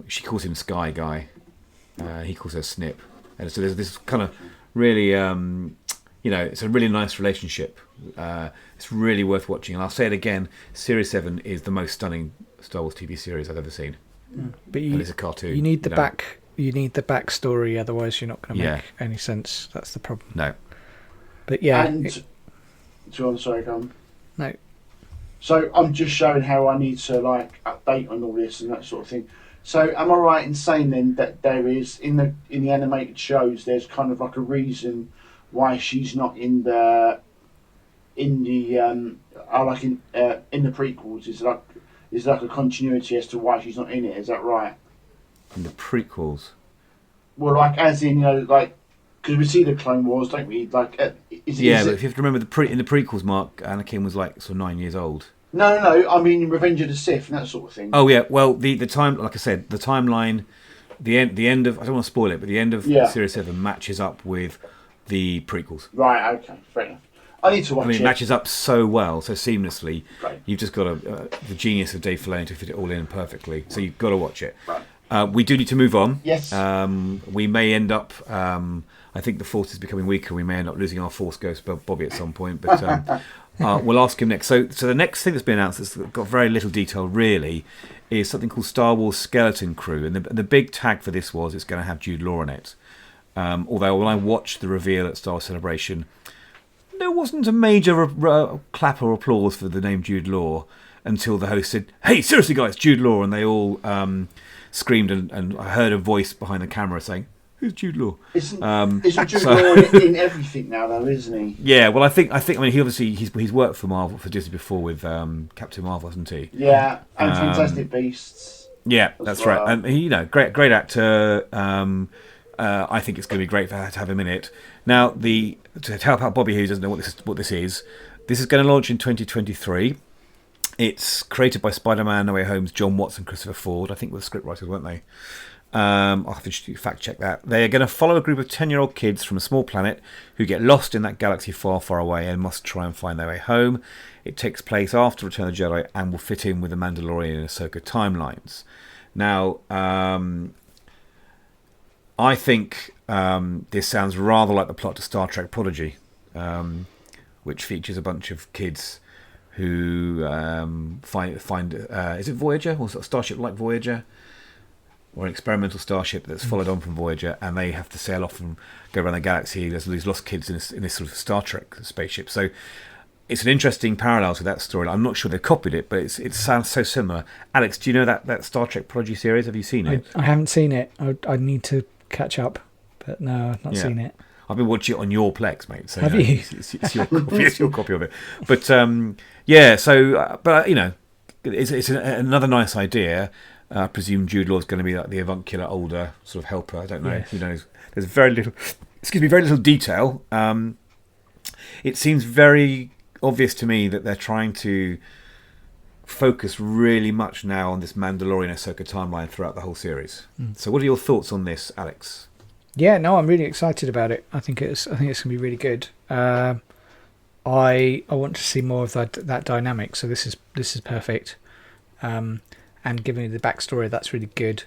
She calls him Sky Guy. He calls her Snip. And so there's this kind of really, it's a really nice relationship. It's really worth watching. And I'll say it again: Series 7 is the most stunning Star Wars TV series I've ever seen. But and it's a cartoon. You need the backstory, otherwise you're not going to make any sense. That's the problem. No. But yeah. And sorry, go on. No. So I'm just showing how I need to update on all this and that sort of thing. So am I right in saying then that there is in the animated shows there's kind of a reason why she's not in the prequels? Is there a continuity as to why she's not in it? Is that right? In the prequels? Well, as in, because we see the Clone Wars, don't we? But if you have to remember in the prequels, Mark, Anakin was sort of 9 years old. No, I mean in Revenge of the Sith and that sort of thing. Oh yeah, well the time, like I said, the timeline, the end of, I don't want to spoil it, but the end of Series 7 matches up with the prequels. Right. Okay. Fair enough. I need to watch it. It matches up so well, so seamlessly. Right. You've just got the genius of Dave Filoni to fit it all in perfectly. So you've got to watch it. Right. We do need to move on. Yes. We may end up. I think the Force is becoming weaker. We may end up losing our Force ghost, Bobby, at some point. But we'll ask him next. So the next thing that's been announced that's got very little detail really is something called Star Wars Skeleton Crew, and the big tag for this was it's going to have Jude Law in it. Although when I watched the reveal at Star Wars Celebration, there wasn't a major clap or applause for the name Jude Law until the host said, "Hey, seriously, guys, Jude Law," and they all screamed, and I heard a voice behind the camera saying, Who's Jude Law? Isn't Jude Law in everything now, though, isn't he? Yeah, well, I think. I mean, he obviously he's worked for Marvel, for Disney before with Captain Marvel, hasn't he? Yeah, and Fantastic Beasts. Yeah, that's right. And he, great actor. I think it's going to be great to have him in it. Now, to help out Bobby, who doesn't know what this is going to launch in 2023. It's created by Spider-Man No Way Home's John Watts and Christopher Ford. I think were the scriptwriters, weren't they? I'll have to fact check that. They're going to follow a group of 10-year-old kids from a small planet who get lost in that galaxy far, far away and must try and find their way home. It takes place after Return of the Jedi and will fit in with the Mandalorian and Ahsoka timelines. Now, I think this sounds rather like the plot to Star Trek Prodigy, which features a bunch of kids who find is it Voyager or Starship like Voyager, or an experimental starship that's followed on from Voyager, and they have to sail off and go around the galaxy. There's all these lost kids in this sort of Star Trek spaceship. So it's an interesting parallel to that story. I'm not sure they copied it, but it sounds so similar. Alex, do you know that Star Trek Prodigy series? Have you seen it? I haven't seen it. I need to catch up, but no, I've not seen it. I've been watching it on your Plex, mate. So have you? It's your copy. It's your copy of it. But it's another nice idea. I presume Jude Law's going to be like the avuncular older sort of helper. I don't know. Yes. Who knows? There's very little detail. It seems very obvious to me that they're trying to focus really much now on this Mandalorian Ahsoka timeline throughout the whole series. So what are your thoughts on this, Alex? Yeah, no, I'm really excited about it. I think it's going to be really good. I want to see more of that dynamic. So this is perfect. And giving me the backstory, that's really good.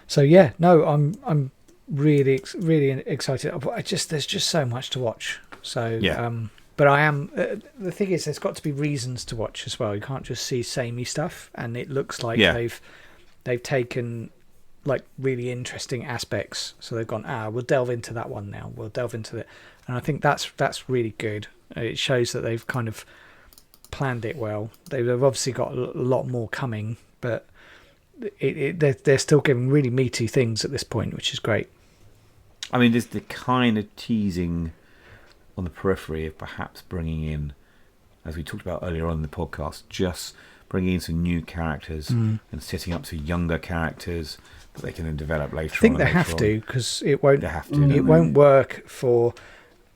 So yeah, no, I'm really excited. There's just so much to watch. So yeah. But I am. The thing is, there's got to be reasons to watch as well. You can't just see samey stuff. And it looks like they've taken like really interesting aspects. So they've gone, we'll delve into that one now. We'll delve into it, and I think that's really good. It shows that they've kind of planned it well. They've obviously got a lot more coming, but they're still giving really meaty things at this point, which is great. I mean, there's the kind of teasing on the periphery of perhaps bringing in, as we talked about earlier on in the podcast, just bringing in some new characters and setting up some younger characters that they can then develop later on. I think they have to, because it won't. They have to. It won't work for,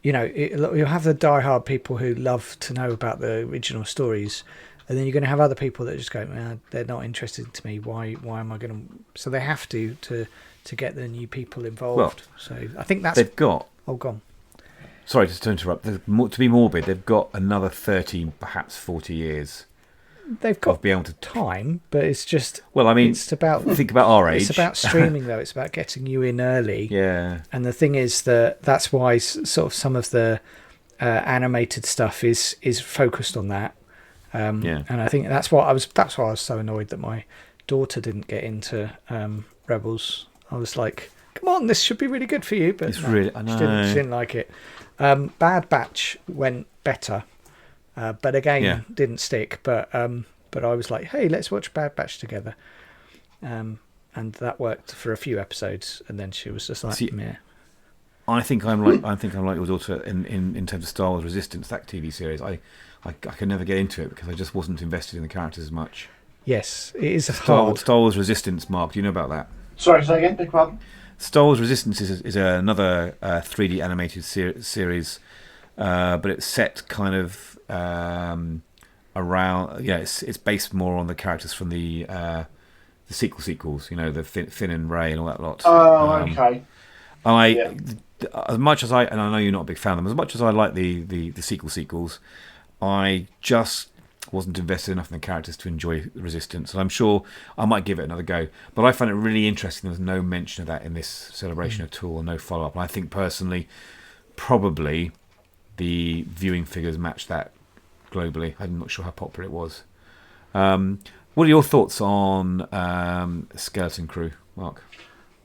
you'll have the diehard people who love to know about the original stories, and then you're going to have other people that just go, they're not interested to me. Why am I going to? So they have to get the new people involved. Well, so I think they've got. Oh, gone. Sorry, just to interrupt. To be morbid, they've got another 30, perhaps 40 years. They've got be able to time, but it's just. Well, I mean, it's about think about our age. It's about streaming, though. It's about getting you in early. Yeah. And the thing is that's why sort of some of the animated stuff is focused on that. And I think that's why I was so annoyed that my daughter didn't get into Rebels. I was like, come on, this should be really good for you, but it's really. I know. She didn't like it. Bad Batch went better. But again, didn't stick. But I was like, hey, let's watch Bad Batch together, and that worked for a few episodes. And then she was just like, meh. I think I'm like your daughter in terms of Star Wars Resistance, that TV series. I could never get into it because I just wasn't invested in the characters as much. Yes, it is hard. Star Wars Resistance, Mark. Do you know about that? Sorry, say again. Big pardon. Star Wars Resistance is another 3D animated series, but it's set kind of around. Yeah, it's based more on the characters from the sequels. The Finn and Rey and all that lot. Oh, okay. As much as and I know you're not a big fan of them, as much as I like the sequels, I just wasn't invested enough in the characters to enjoy Resistance, and I'm sure I might give it another go. But I find it really interesting there's no mention of that in this celebration at all, no follow-up. And I think personally, probably the viewing figures match that globally. I'm not sure how popular it was. What are your thoughts on Skeleton Crew, Mark?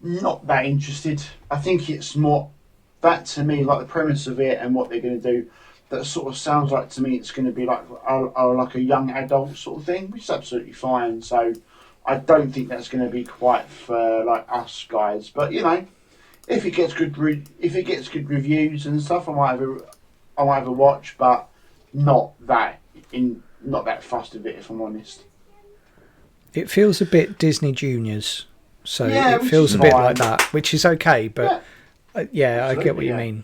Not that interested. I think it's more that to me, like the premise of it and what they're going to do. That sort of sounds like to me it's going to be like a young adult sort of thing, which is absolutely fine. So I don't think that's going to be quite for like us guys. But if it gets good reviews and stuff, I might have a watch, but not that fussed with it, if I'm honest. It feels a bit Disney Juniors, so Yeah, it which feels is a bit fine. like that, which is okay. But I get absolutely, what you yeah. mean.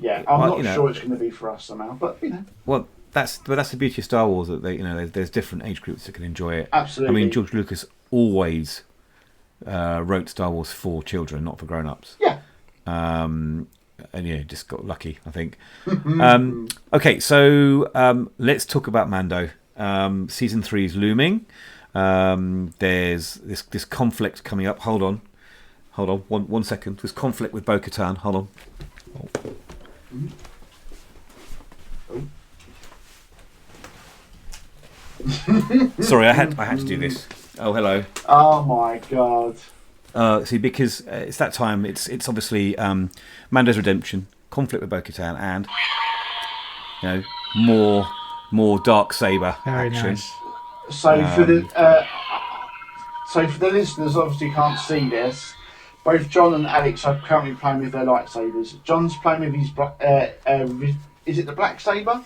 Yeah, I'm Well, not sure it's going to be for us somehow, but Well, that's the beauty of Star Wars, that there's different age groups that can enjoy it. Absolutely. I mean, George Lucas always wrote Star Wars for children, not for grown-ups. Yeah. And just got lucky, I think. Okay, so let's talk about Mando. Season 3 is looming. There's this conflict coming up. Hold on, one second. This conflict with Bo-Katan. Hold on. Sorry, I had to do this. Oh, hello. Oh my god. See, because it's that time. It's obviously Mando's redemption, conflict with Bo-Katan, and more dark saber Very action. nice. So for the listeners, obviously can't see this. Both John and Alex are currently playing with their lightsabers. John's playing with his is it the black saber?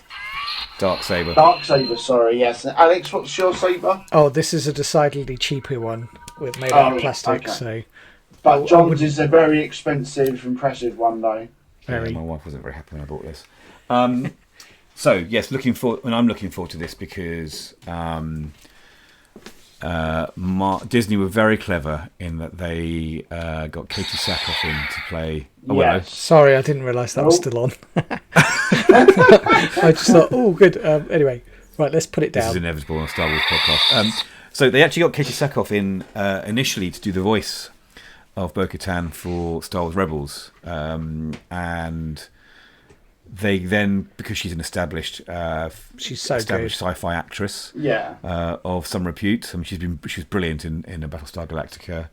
Dark saber. Dark saber, sorry, yes. And Alex, what's your saber? Oh, this is a decidedly cheaper one made out of plastic. Okay. So, But John's is a very expensive, impressive one, though. very. Yeah, my wife wasn't very happy when I bought this. So yes, I'm looking forward to this because Disney were very clever in that they got Katie Sackhoff in to play. Oh, Yes. Sorry, I didn't realise that was still on. I just thought, oh, good. Anyway, right, let's put it This down. is inevitable on a Star Wars podcast. So they actually got Katie Sackhoff in initially to do the voice of Bo-Katan for Star Wars Rebels, and they then, because she's an established sci-fi actress, of some repute. I mean, she's brilliant in Battlestar Galactica.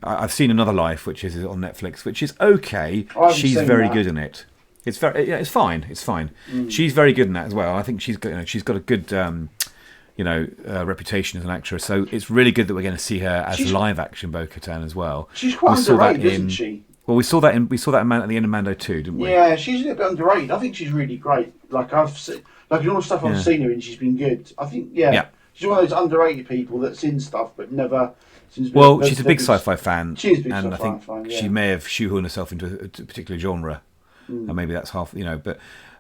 I've seen Another Life, which is on Netflix, which is okay. She's very good in it. It's fine. It's fine. She's very good in that as well. I think she's got a good reputation as an actress. So it's really good that we're going to see her as live action Bo-Katan as well. She's quite underrated, isn't she? Well, we saw that at the end of Mando 2, didn't we? Yeah, she's a little bit underrated. I think she's really great. Like in all the stuff I've seen her in, she's been good. I think she's one of those underrated people that's in stuff but never. Well, she's a big sci-fi fan. She is a big and sci-fi I think fan. she may have shoehorned herself into a particular genre, and maybe that's half.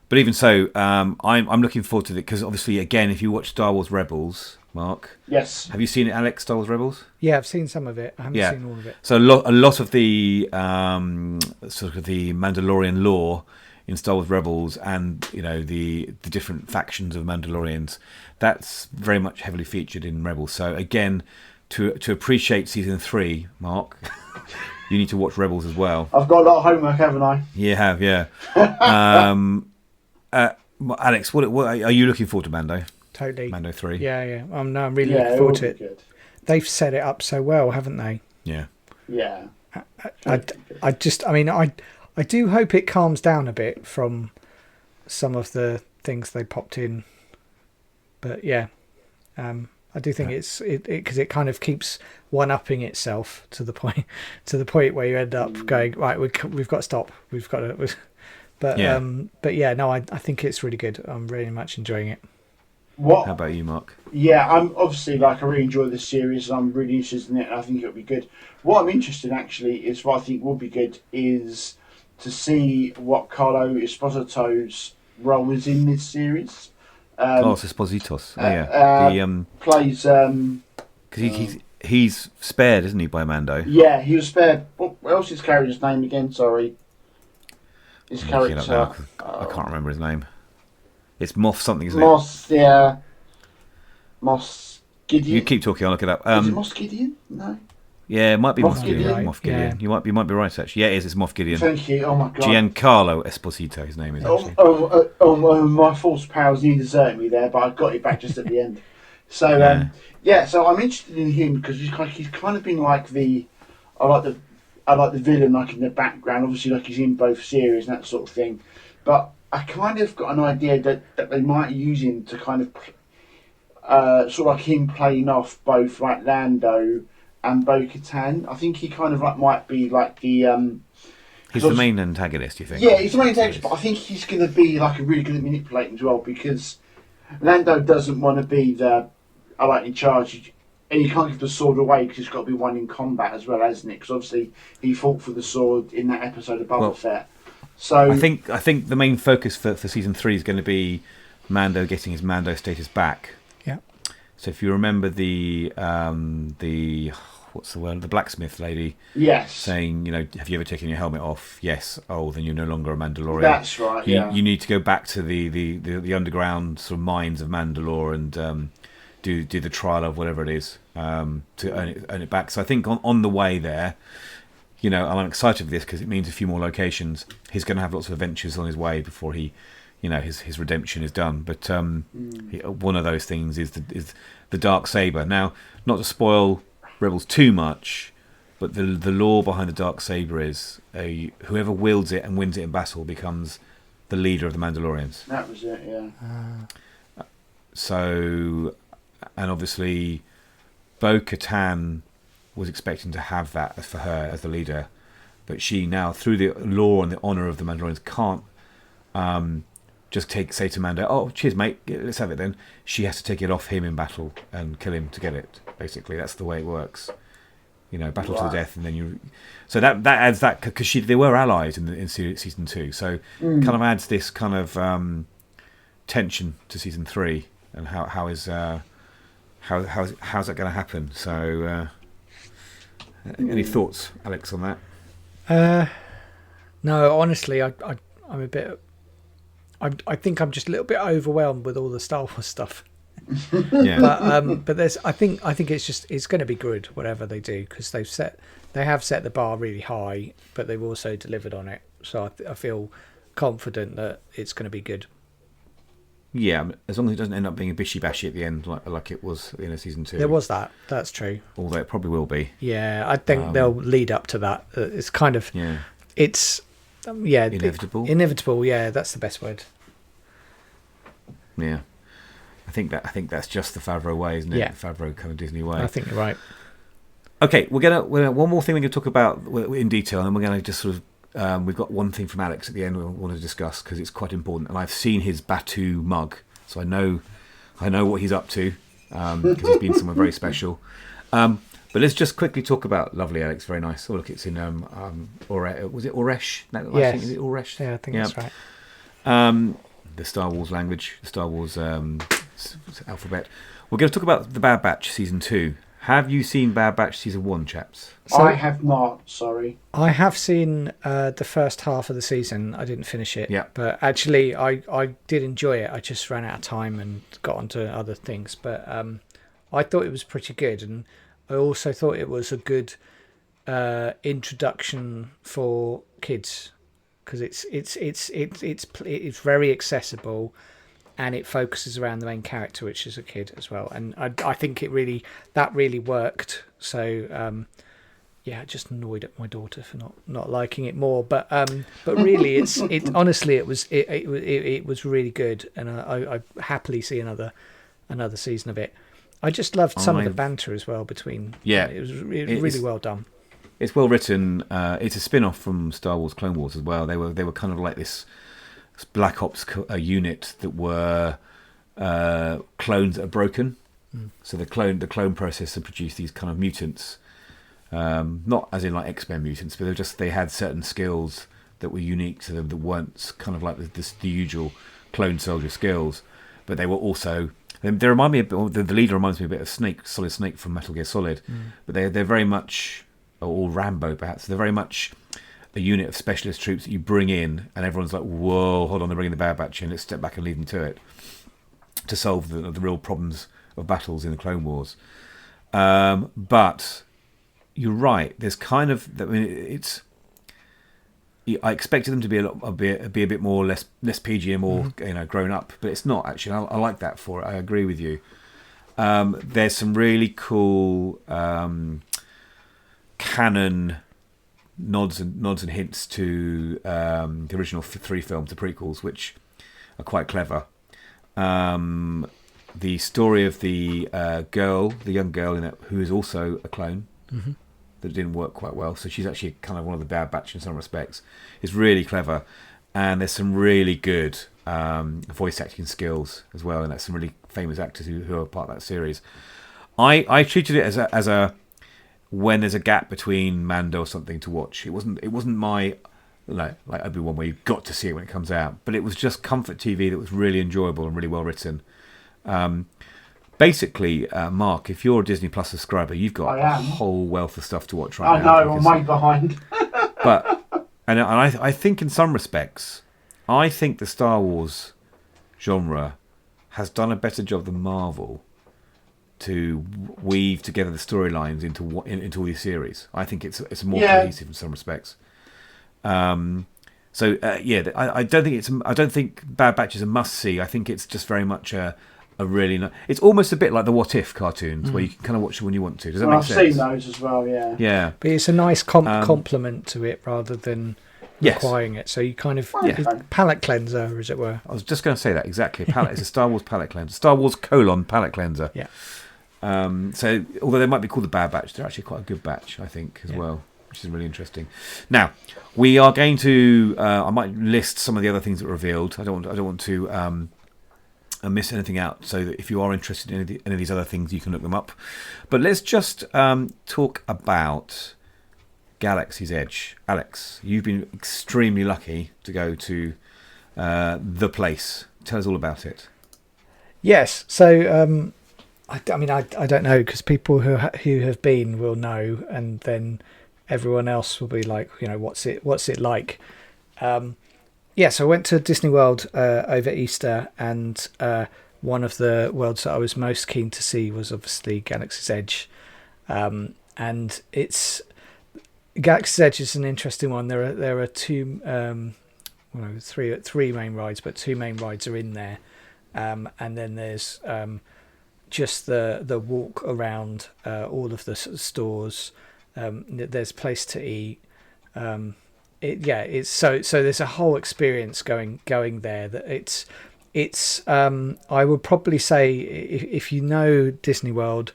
But even so, I'm looking forward to it because obviously, again, if you watch Star Wars Rebels, Mark, yes, have you seen it, Alex? Star Wars Rebels? Yeah, I've seen some of it. I haven't seen all of it. So a lot of the sort of the Mandalorian lore in Star Wars Rebels, and the different factions of Mandalorians, that's very much heavily featured in Rebels. So again, to appreciate season 3, Mark, you need to watch Rebels as well. I've got a lot of homework, haven't I? You have, yeah. Alex, what are you looking forward to, Mando? Totally. Mando 3. Yeah. I'm really looking forward to it. Good. They've set it up so well, haven't they? Yeah. Yeah. I do hope it calms down a bit from some of the things they popped in, but I do think it's because it kind of keeps one-upping itself to the point where you end up going, right, we've got to stop, we've got to. But I think it's really good. I'm really much enjoying it. How about you, Mark? Yeah, I'm obviously I really enjoy this series and I'm really interested in it and I think it'll be good. What I'm interested in actually is what I think will be good is to see what Carlo Esposito's role is in this series. Carlos Espositos. Plays because he's spared, isn't he, by Mando? Yeah, he was spared. What else is his character's name again? Sorry. His character. I can't remember his name. It's Moff something, isn't it? Yeah. Moss Gideon. You keep talking, I'll look it up. Is it Moss Gideon? No. Yeah, it might be Moff Gideon. Gideon. Moff Gideon. Yeah. You might be right actually. Yeah, it's Moff Gideon. Thank you. Oh my god. Giancarlo Esposito, his name is actually. My false powers nearly deserted me there, but I got it back just at the end. So so I'm interested in him because he's kind of been like I like the villain like in the background. Obviously, like he's in both series and that sort of thing. But I kind of got an idea that they might use him to kind of sort of like him playing off both like Lando and Bo-Katan. I think he kind of like might be like the. He's the main antagonist, you think? Yeah, he's the main antagonist, but I think he's going to be like a really good at manipulating as well, because Lando doesn't want to be the in charge, and you can't give the sword away because it's got to be one in combat as well, hasn't it? Because obviously he fought for the sword in that episode of Boba Fett. So I think the main focus for season 3 is going to be Mando getting his Mando status back. Yeah. So if you remember the what's the word? The blacksmith lady. Yes. Saying, have you ever taken your helmet off? Yes. Oh, then you're no longer a Mandalorian. That's right. You need to go back to the underground sort of mines of Mandalore and do the trial of whatever it is to earn it back. So I think on the way there, I'm excited for this because it means a few more locations. He's going to have lots of adventures on his way before he, his redemption is done. But one of those things is the dark saber. Now, not to spoil Rebels too much, but the lore behind the dark saber is whoever wields it and wins it in battle becomes the leader of the Mandalorians. That was it, yeah. So, and obviously, Bo-Katan was expecting to have that for her as the leader, but she now, through the law and the honour of the Mandalorians, can't just say to Mando, "Oh, cheers, mate, let's have it." Then she has to take it off him in battle and kill him to get it. Basically, that's the way it works. Battle to the death, and then you. So that adds that because they were allies in season 2, so kind of adds this kind of tension to season 3, and how's that going to happen? So. Any thoughts, Alex, on that? No, honestly, I'm a bit. I think I'm just a little bit overwhelmed with all the Star Wars stuff. Yeah. But there's. I think it's going to be good whatever they do, because they have set the bar really high, but they've also delivered on it. So I feel confident that it's going to be good. Yeah, as long as it doesn't end up being a bishy-bashy at the end, like it was at the end of season 2. There was that. That's true. Although it probably will be. Yeah, I think they'll lead up to that. It's kind of. Yeah. It's. Inevitable. Inevitable. Yeah, that's the best word. Yeah, I think that's just the Favreau way, isn't it? Yeah. The Favreau kind of Disney way. I think you're right. Okay, we're gonna one more thing we're gonna talk about in detail, and we're gonna just sort of. We've got one thing from Alex at the end we want to discuss because it's quite important, and I've seen his Batu mug, so I know what he's up to because he's been somewhere very special. But let's just quickly talk about lovely Alex. Very nice. Oh look, it's in was it Oresh? No, Yes. I think is it Oresh? Yeah, I think that's right. The Star Wars language, the Star Wars alphabet. We're going to talk about the Bad Batch season 2. Have you seen Bad Batch season 1, chaps? So, I have not, sorry. I have seen the first half of the season. I didn't finish it. Yeah. But actually, I did enjoy it. I just ran out of time and got onto other things. But I thought it was pretty good. And I also thought it was a good introduction for kids, because it's very accessible. And it focuses around the main character, which is a kid as well, and I think it really worked. So it just annoyed at my daughter for not liking it more. But really, honestly it was really good, and I happily see another season of it. I just loved some of the banter as well between. Yeah, it was really well done. It's well written. It's a spin-off from Star Wars Clone Wars as well. They were kind of like this Black Ops unit that were clones that are broken. So the clone process had produced these kind of mutants, not as in like X-Men mutants, but they had certain skills that were unique to them that weren't kind of like the usual clone soldier skills. But they were also they remind me the leader reminds me a bit of Solid Snake from Metal Gear Solid, but they're very much, or Rambo perhaps. They're very much a unit of specialist troops that you bring in, and everyone's like, "Whoa, hold on, they're bringing the Bad Batch in. Let's step back and lead them to it to solve the real problems of battles in the Clone Wars." But you're right. There's kind of, I mean, I expected them to be a bit more less PG and more grown up, but it's not actually. I like that for it. I agree with you. There's some really cool canon nods and hints to the original 3 films, the prequels, which are quite clever. The story of the young girl in it, who is also a clone, that didn't work quite well. So she's actually kind of one of the Bad Batch in some respects. It's really clever, and there's some really good voice acting skills as well, and that's some really famous actors who are part of that series. I treated it as a when there's a gap between Mando or something to watch. It wasn't my like Obi-Wan where you've got to see it when it comes out, but it was just comfort TV that was really enjoyable and really well written. Basically, Mark, if you're a Disney Plus subscriber, you've got a whole wealth of stuff to watch right now. I know, I'm way behind. And I think in some respects, I think the Star Wars genre has done a better job than Marvel to weave together the storylines into all these series. I think it's more cohesive in some respects. I don't think Bad Batch is a must see. I think it's just very much a really it's almost a bit like the What If cartoons where you can kind of watch it when you want to. Does that make sense? I've seen those as well. Yeah. But it's a nice complement to it rather than requiring it. So you kind of palate cleanser, as it were. I was just going to say that exactly. It's a Star Wars palate cleanser. Star Wars : palate cleanser. Yeah. So although they might be called the Bad Batch, they're actually quite a good batch, I think, as well, which is really interesting. Now we are going to. I might list some of the other things that were revealed. I don't want to miss anything out. So that if you are interested in any of these other things, you can look them up. But let's just talk about Galaxy's Edge. Alex, you've been extremely lucky to go to the place. Tell us all about it. Yes. So I don't know, because people who have been will know, and then everyone else will be like, what's it like? So I went to Disney World over Easter, and one of the worlds that I was most keen to see was obviously Galaxy's Edge, and Galaxy's Edge is an interesting one. There are two, three main rides, but two main rides are in there, and then there's just the walk around all of the there's a place to eat. It's so there's a whole experience going there that it's I would probably say if you know Disney World,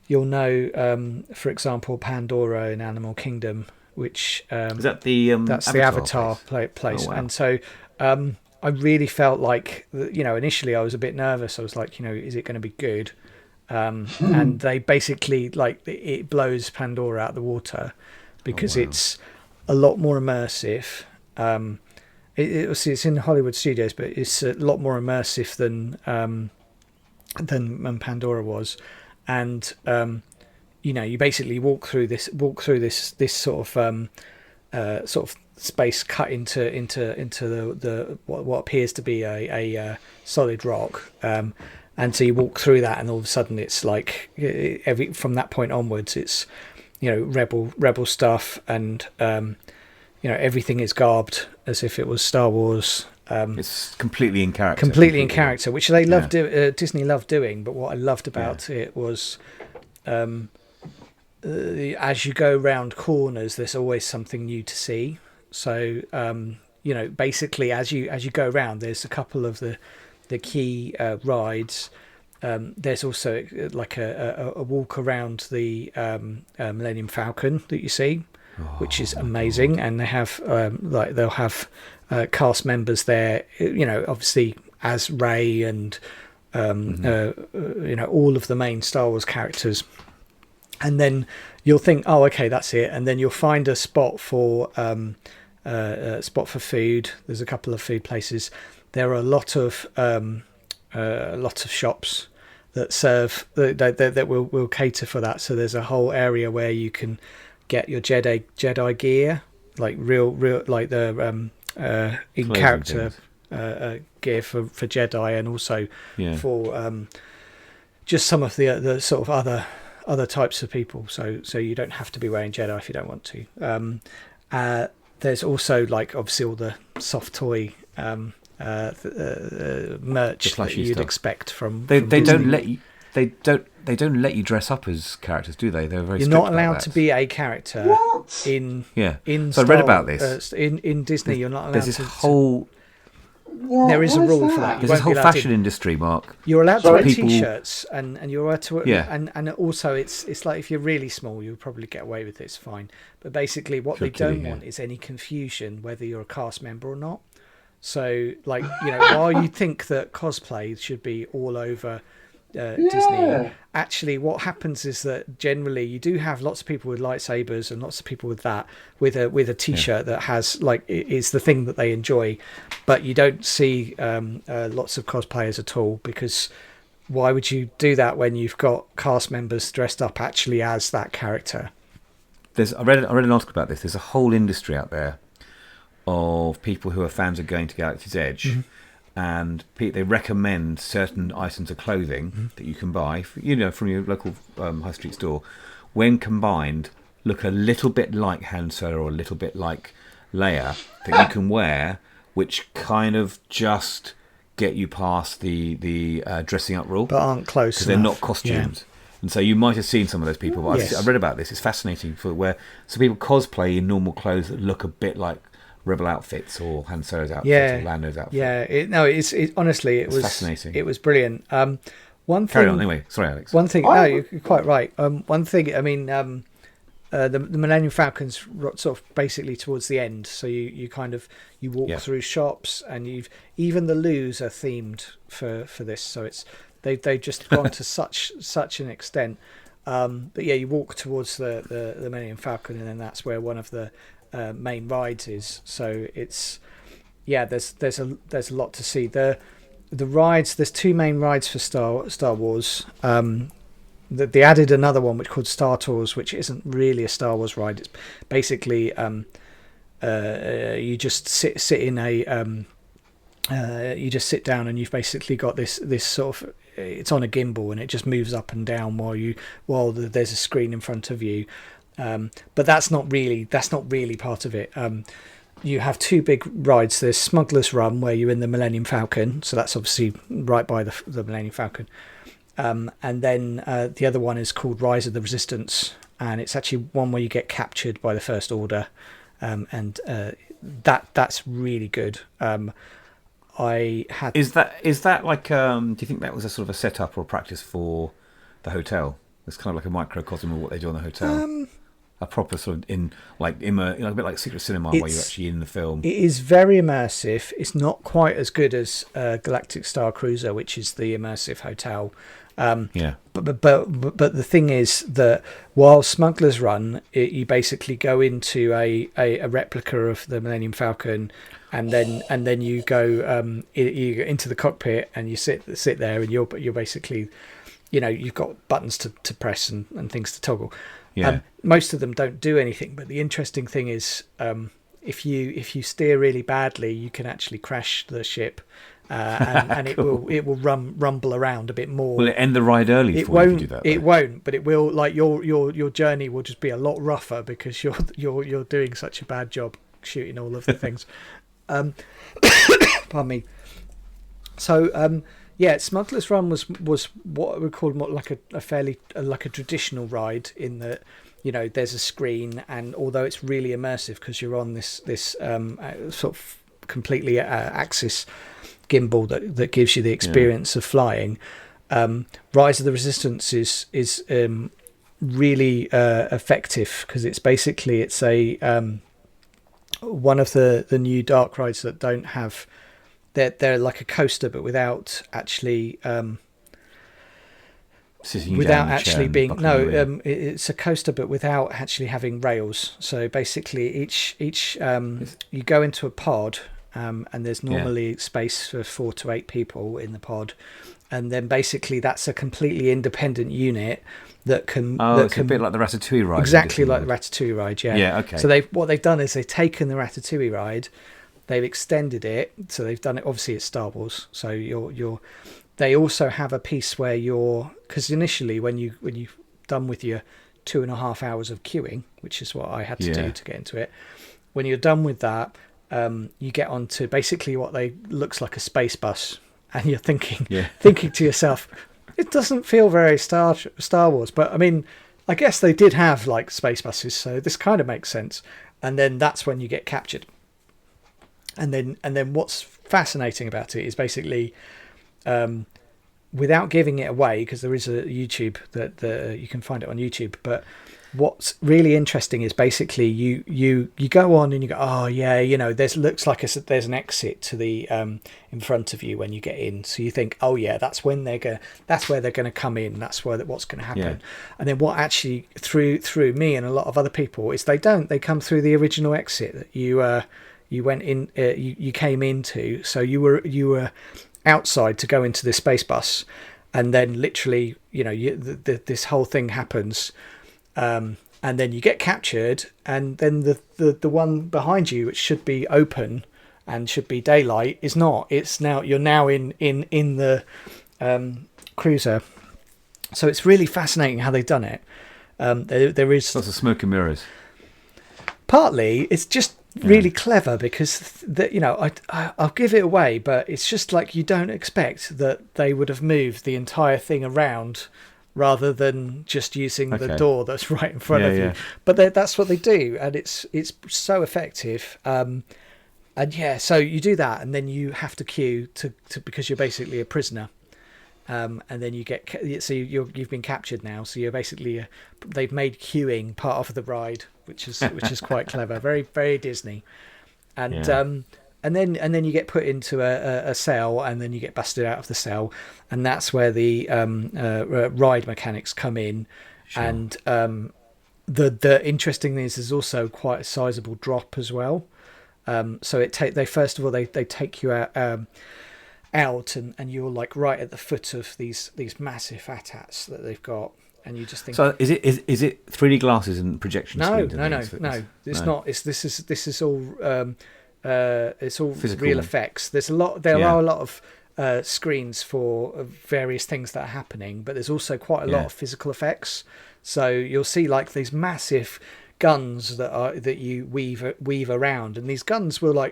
you'll know for example Pandora in Animal Kingdom, which is that the that's Avatar the Avatar place. Oh, wow. And so I really felt like, initially I was a bit nervous. I was like, is it going to be good? And they basically, like, it blows Pandora out of the water because it's a lot more immersive. It's in Hollywood Studios, but it's a lot more immersive than Pandora was. And you basically walk through this sort of space cut into the what appears to be a solid rock, and so you walk through that, and all of a sudden it's like from that point onwards it's rebel stuff, and everything is garbed as if it was Star Wars. It's completely in character, which they loved. Disney loved doing. But what I loved about it was as you go around corners, there's always something new to see. So basically as you go around, there's a couple of the key rides. There's also like a walk around the Millennium Falcon that you see, which is amazing. And they have they'll have cast members there, obviously as Rey and all of the main Star Wars characters. And then you'll think, oh, okay, that's it. And then you'll find a spot for food. There's a couple of food places. There are a lot of shops that serve that will cater for that. So there's a whole area where you can get your Jedi gear, like real like the in character gear for Jedi, and also for just some of the sort of other types of people. So you don't have to be wearing Jedi if you don't want to. There's also, like, obviously all the soft toy merch that you'd expect from. They Disney. don't let you. They don't let you dress up as characters, do they? They're very. You're strict not allowed about to that. be a character. What? In So Star, I read about this. in Disney, you're not allowed There's this to. whole. There is a Why rule that? for that. You There's this won't whole be allowed fashion industry, Mark. You're allowed to Sorry? wear People- t-shirts, and you're allowed to. Yeah. And also it's like if you're really small, you'll probably get away with it. It's fine. But basically, what Sure, they don't kidding, want yeah. is any confusion whether you're a cast member or not. So, like, while you think that cosplay should be all over Disney, actually, what happens is that generally you do have lots of people with lightsabers and lots of people with that, with a t-shirt that has like is the thing that they enjoy, but you don't see lots of cosplayers at all, because why would you do that when you've got cast members dressed up actually as that character? I read an article about this. There's a whole industry out there of people who are fans of going to Galaxy's Edge, and they recommend certain items of clothing that you can buy, from your local high street store, when combined, look a little bit like Han Solo or a little bit like Leia, that you can wear, which kind of just get you past the dressing up rule, But aren't close because they're enough. not costumes. And so you might have seen some of those people. But Yes. I've read about this. It's fascinating where people cosplay in normal clothes that look a bit like Rebel outfits or Han Solo's outfit or Lando's outfit. Yeah, honestly, it was fascinating. It was brilliant. One thing. Carry on anyway. Sorry, Alex. One thing. No, you're quite right. One thing. I mean, the Millennium Falcon's sort of basically towards the end. So you walk through shops, and even the loos are themed for this. So they've just gone to such an extent. But yeah, you walk towards the Millennium Falcon, and then that's where one of the main rides is. So there's a lot to see. The rides, there's two main rides for Star Wars. They added another one which called Star Tours, which isn't really a Star Wars ride. It's basically you just sit in a you just sit down, and you've basically got this sort of, it's on a gimbal, and it just moves up and down while there's a screen in front of you. But that's not really part of it. You have two big rides. There's Smuggler's Run, where you're in the Millennium Falcon, so that's obviously right by the Millennium Falcon. And then the other one is called Rise of the Resistance, and it's actually one where you get captured by the First Order, and that's really good. Is that like? Do you think that was a sort of a setup or a practice for the hotel? It's kind of like a microcosm of what they do on the hotel. A proper sort of a bit like Secret Cinema, where you're actually in the film. It is very immersive. It's not quite as good as Galactic Star Cruiser, which is the immersive hotel. But the thing is that while Smuggler's Run, you basically go into a replica of the Millennium Falcon, and then you go into the cockpit, and you sit there, and you're basically, you've got buttons to press and things to toggle. Most of them don't do anything, but the interesting thing is, if you steer really badly, you can actually crash the ship, and cool. it will rumble around a bit more. Will it end the ride early? It won't. You do that, it won't, but it will. Like your journey will just be a lot rougher, because you're doing such a bad job shooting all of the things. Pardon me. So Smuggler's Run was what I would call more like a fairly like a traditional ride, in that there's a screen, and although it's really immersive because you're on this sort of completely axis gimbal that gives you the experience of flying. Rise of the Resistance is really effective, because it's a one of the new dark rides that don't have. They're like a coaster, but without actually it's a coaster, but without actually having rails. So basically, each you go into a pod, and there's normally space for 4 to 8 people in the pod, and then basically that's a completely independent unit that can. It's a bit like the Ratatouille ride. Exactly like the Ratatouille ride. Yeah. Yeah. Okay. So what they've done is they've taken the Ratatouille ride. They've extended it, so they've done it. Obviously, it's Star Wars, so they also have a piece where because initially when you're done with your 2.5 hours of queuing, which is what I had to do to get into it. When you're done with that, you get onto basically what looks like a space bus, and you're thinking to yourself, it doesn't feel very Star Wars, but I mean, I guess they did have like space buses, so this kind of makes sense. And then that's when you get captured. And then what's fascinating about it is basically, without giving it away, because there is a YouTube that you can find it on YouTube, but what's really interesting is basically you go on and you go, oh yeah, there's looks like there's an exit to the in front of you when you get in, so you think, oh yeah, that's where they're gonna come in, that's what's gonna happen. Yeah. And then what actually through me and a lot of other people is they come through the original exit that you went in, you came into, so you were outside to go into the space bus, and then literally this whole thing happens. And then you get captured, and then the one behind you, which should be open and should be daylight, is not. You're now in the cruiser. So it's really fascinating how they've done it. There is lots of smoke and mirrors. Partly, it's just really clever because I'll give it away, but it's just like you don't expect that they would have moved the entire thing around, rather than just using the door that's right in front of you. But that's what they do, and it's so effective. So you do that, and then you have to queue to because you're basically a prisoner. And then you've been captured now, so you're basically they've made queuing part of the ride, which is quite clever, very very Disney. And then you get put into a cell, and then you get busted out of the cell, and that's where the ride mechanics come in. Sure. And the interesting thing is there's also quite a sizable drop as well. So they first of all they take you out and you're like right at the foot of these massive AT-ATs that they've got, and you just think, so is it 3D glasses and projection screens? No, it's not. This is all it's all physical. Real effects. There are a lot of screens for various things that are happening, but there's also quite a lot of physical effects. So you'll see like these massive guns that you weave around, and these guns will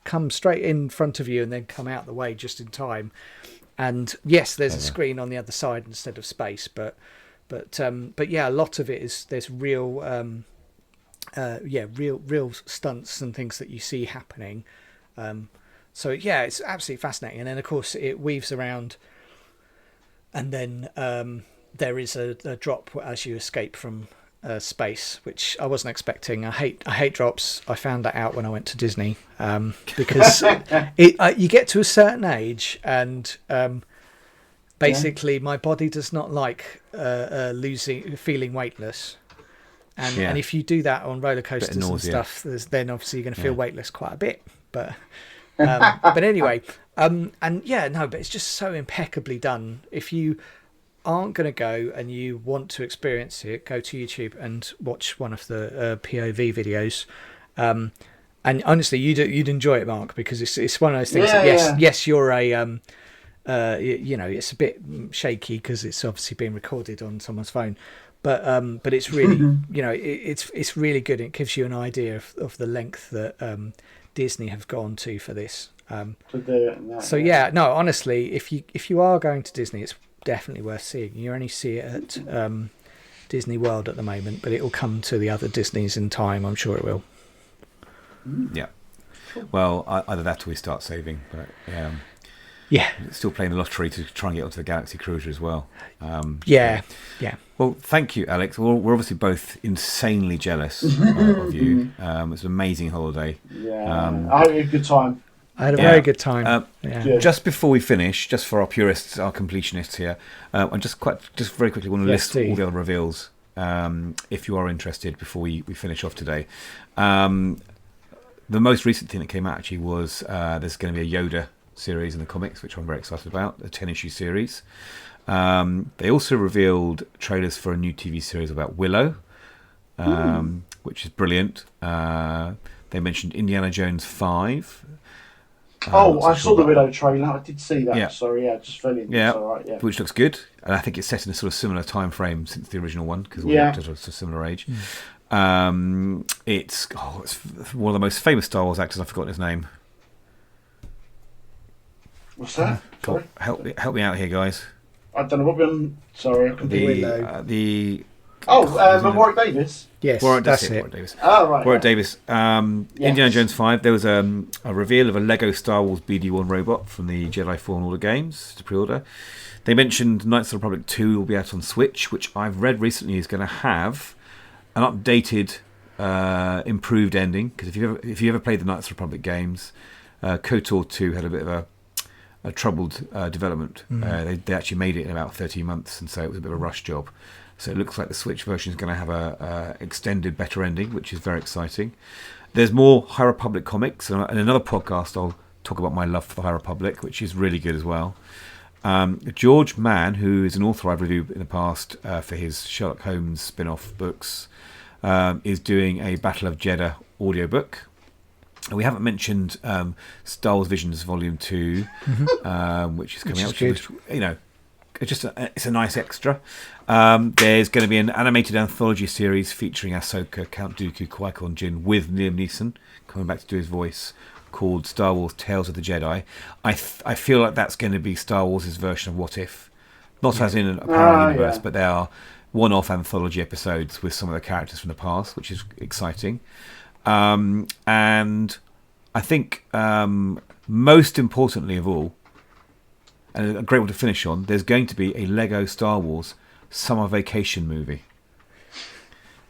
come straight in front of you and then come out the way just in time. And yes, there's a screen on the other side instead of space, but yeah, a lot of it is there's real real stunts and things that you see happening. So yeah, it's absolutely fascinating. And then of course it weaves around, and then there is a drop as you escape from space, which I wasn't expecting. I hate drops. I found that out when I went to Disney, because you get to a certain age, and basically my body does not like feeling weightless. And if you do that on roller coasters and stuff, then obviously you're going to feel weightless quite a bit. But anyway, but it's just so impeccably done. If you aren't going to go and you want to experience it, go to YouTube and watch one of the POV videos. And honestly, you'd enjoy it, Mark, because it's one of those things. Yes, you're a it's a bit shaky because it's obviously being recorded on someone's phone. But it's really it's really good. It gives you an idea of the length that Disney have gone to for this. Honestly, if you are going to Disney, it's definitely worth seeing. You only see it at Disney World at the moment, but it will come to the other Disneys in time. I'm sure it will. Yeah. Well, either that or we start saving, but still playing the lottery to try and get onto the Galaxy Cruiser as well. Yeah. Well, thank you, Alex. We're obviously both insanely jealous of you. It's an amazing holiday. Yeah, I had a good time. I had a very good time. Just before we finish, just for our purists, our completionists here, I just very quickly want to list all the other reveals, if you are interested, before we finish off today. The most recent thing that came out actually was there's going to be a Yoda series in the comics, which I'm very excited about, a 10-issue series. They also revealed trailers for a new TV series about Willow, which is brilliant. They mentioned Indiana Jones 5. I saw the Willow trailer. I did see that. Yeah. Sorry, just fell in. Yeah, all right, yeah. Which looks good, and I think it's set in a sort of similar time frame since the original one, because we're at a similar age. It's one of the most famous Star Wars actors. I've forgotten his name. What's that? Help me out here, guys. I don't know what I'm. Sorry, I can do Willow. Warwick Davis. Yes, Warwick, that's it. it. Warwick Davis. Oh, right. Warwick Yeah. Davis. Indiana Jones 5. There was a reveal of a Lego Star Wars BD-1 robot from the Jedi Fallen Order games to pre-order. They mentioned Knights of the Republic 2 will be out on Switch, which I've read recently is going to have an updated, improved ending. Because if you ever played the Knights of the Republic games, KOTOR 2 had a bit of a troubled development. They actually made it in about 13 months, and so it was a bit of a rush job. So it looks like the Switch version is going to have a extended, better ending, which is very exciting. There's more High Republic comics, and in another podcast I'll talk about my love for the High Republic, which is really good as well. George Mann, who is an author I've reviewed in the past for his Sherlock Holmes spin-off books, is doing a Battle of Jeddah audiobook. We haven't mentioned Star Wars Visions Volume 2, which is coming out. Which, it's a nice extra. There's going to be an animated anthology series featuring Ahsoka, Count Dooku, Qui-Gon Jinn with Liam Neeson coming back to do his voice, called Star Wars Tales of the Jedi. I feel like that's going to be Star Wars' version of What If. Not as in a parallel universe, but they are one-off anthology episodes with some of the characters from the past, which is exciting. And I think most importantly of all, and a great one to finish on, there's going to be a Lego Star Wars summer vacation movie.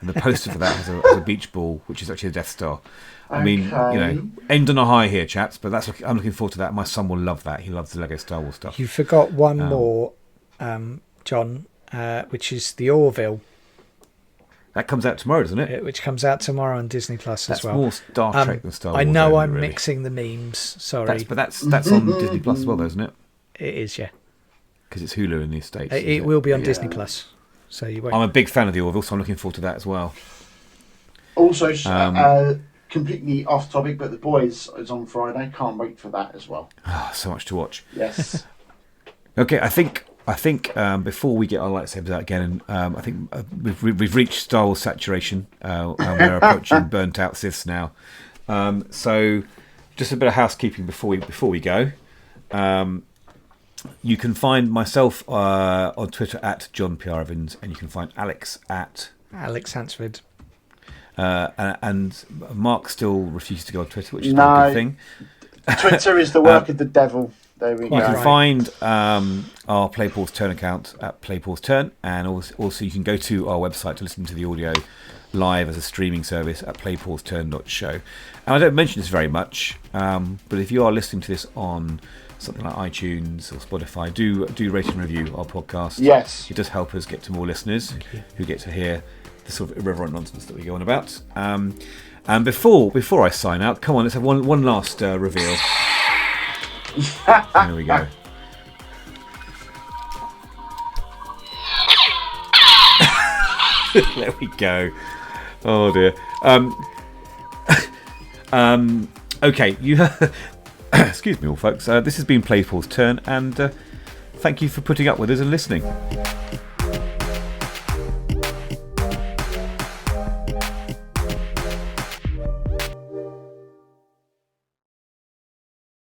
And the poster for that has a beach ball, which is actually a Death Star. I mean, end on a high here, chaps, but I'm looking forward to that. My son will love that. He loves the Lego Star Wars stuff. You forgot one more, John, which is the Orville. That comes out tomorrow, doesn't it? Which comes out tomorrow on Disney Plus as well. That's more Star Trek than Star Wars. I know I'm really mixing the memes. Sorry, but that's on Disney Plus as well, though, isn't it? It is, yeah. Because it's Hulu in the States. It will be on Disney Plus, so you won't. I'm a big fan of the Orville, so I'm looking forward to that as well. Also, completely off topic, but The Boys is on Friday. Can't wait for that as well. So much to watch. Yes. Okay, I think before we get our lightsabers out again, I think we've reached Star Wars saturation, and we're approaching burnt out Siths now. So just a bit of housekeeping before we go. You can find myself on Twitter at John P.R. Evans, and you can find Alex at Alex Hansford. And Mark still refuses to go on Twitter, which is not a good thing. Twitter is the work of the devil. There we go. You can find our Play Pause Turn account at Play Pause Turn, and also you can go to our website to listen to the audio live as a streaming service at playpauseturn.show. And I don't mention this very much, but if you are listening to this on something like iTunes or Spotify, do rate and review our podcast. Yes. It does help us get to more listeners who get to hear the sort of irreverent nonsense that we go on about. And before I sign out, come on, let's have one last reveal. There we go. There we go. Oh dear. Okay, you. Excuse me, all folks. This has been Play Pause Turn, and thank you for putting up with us and listening.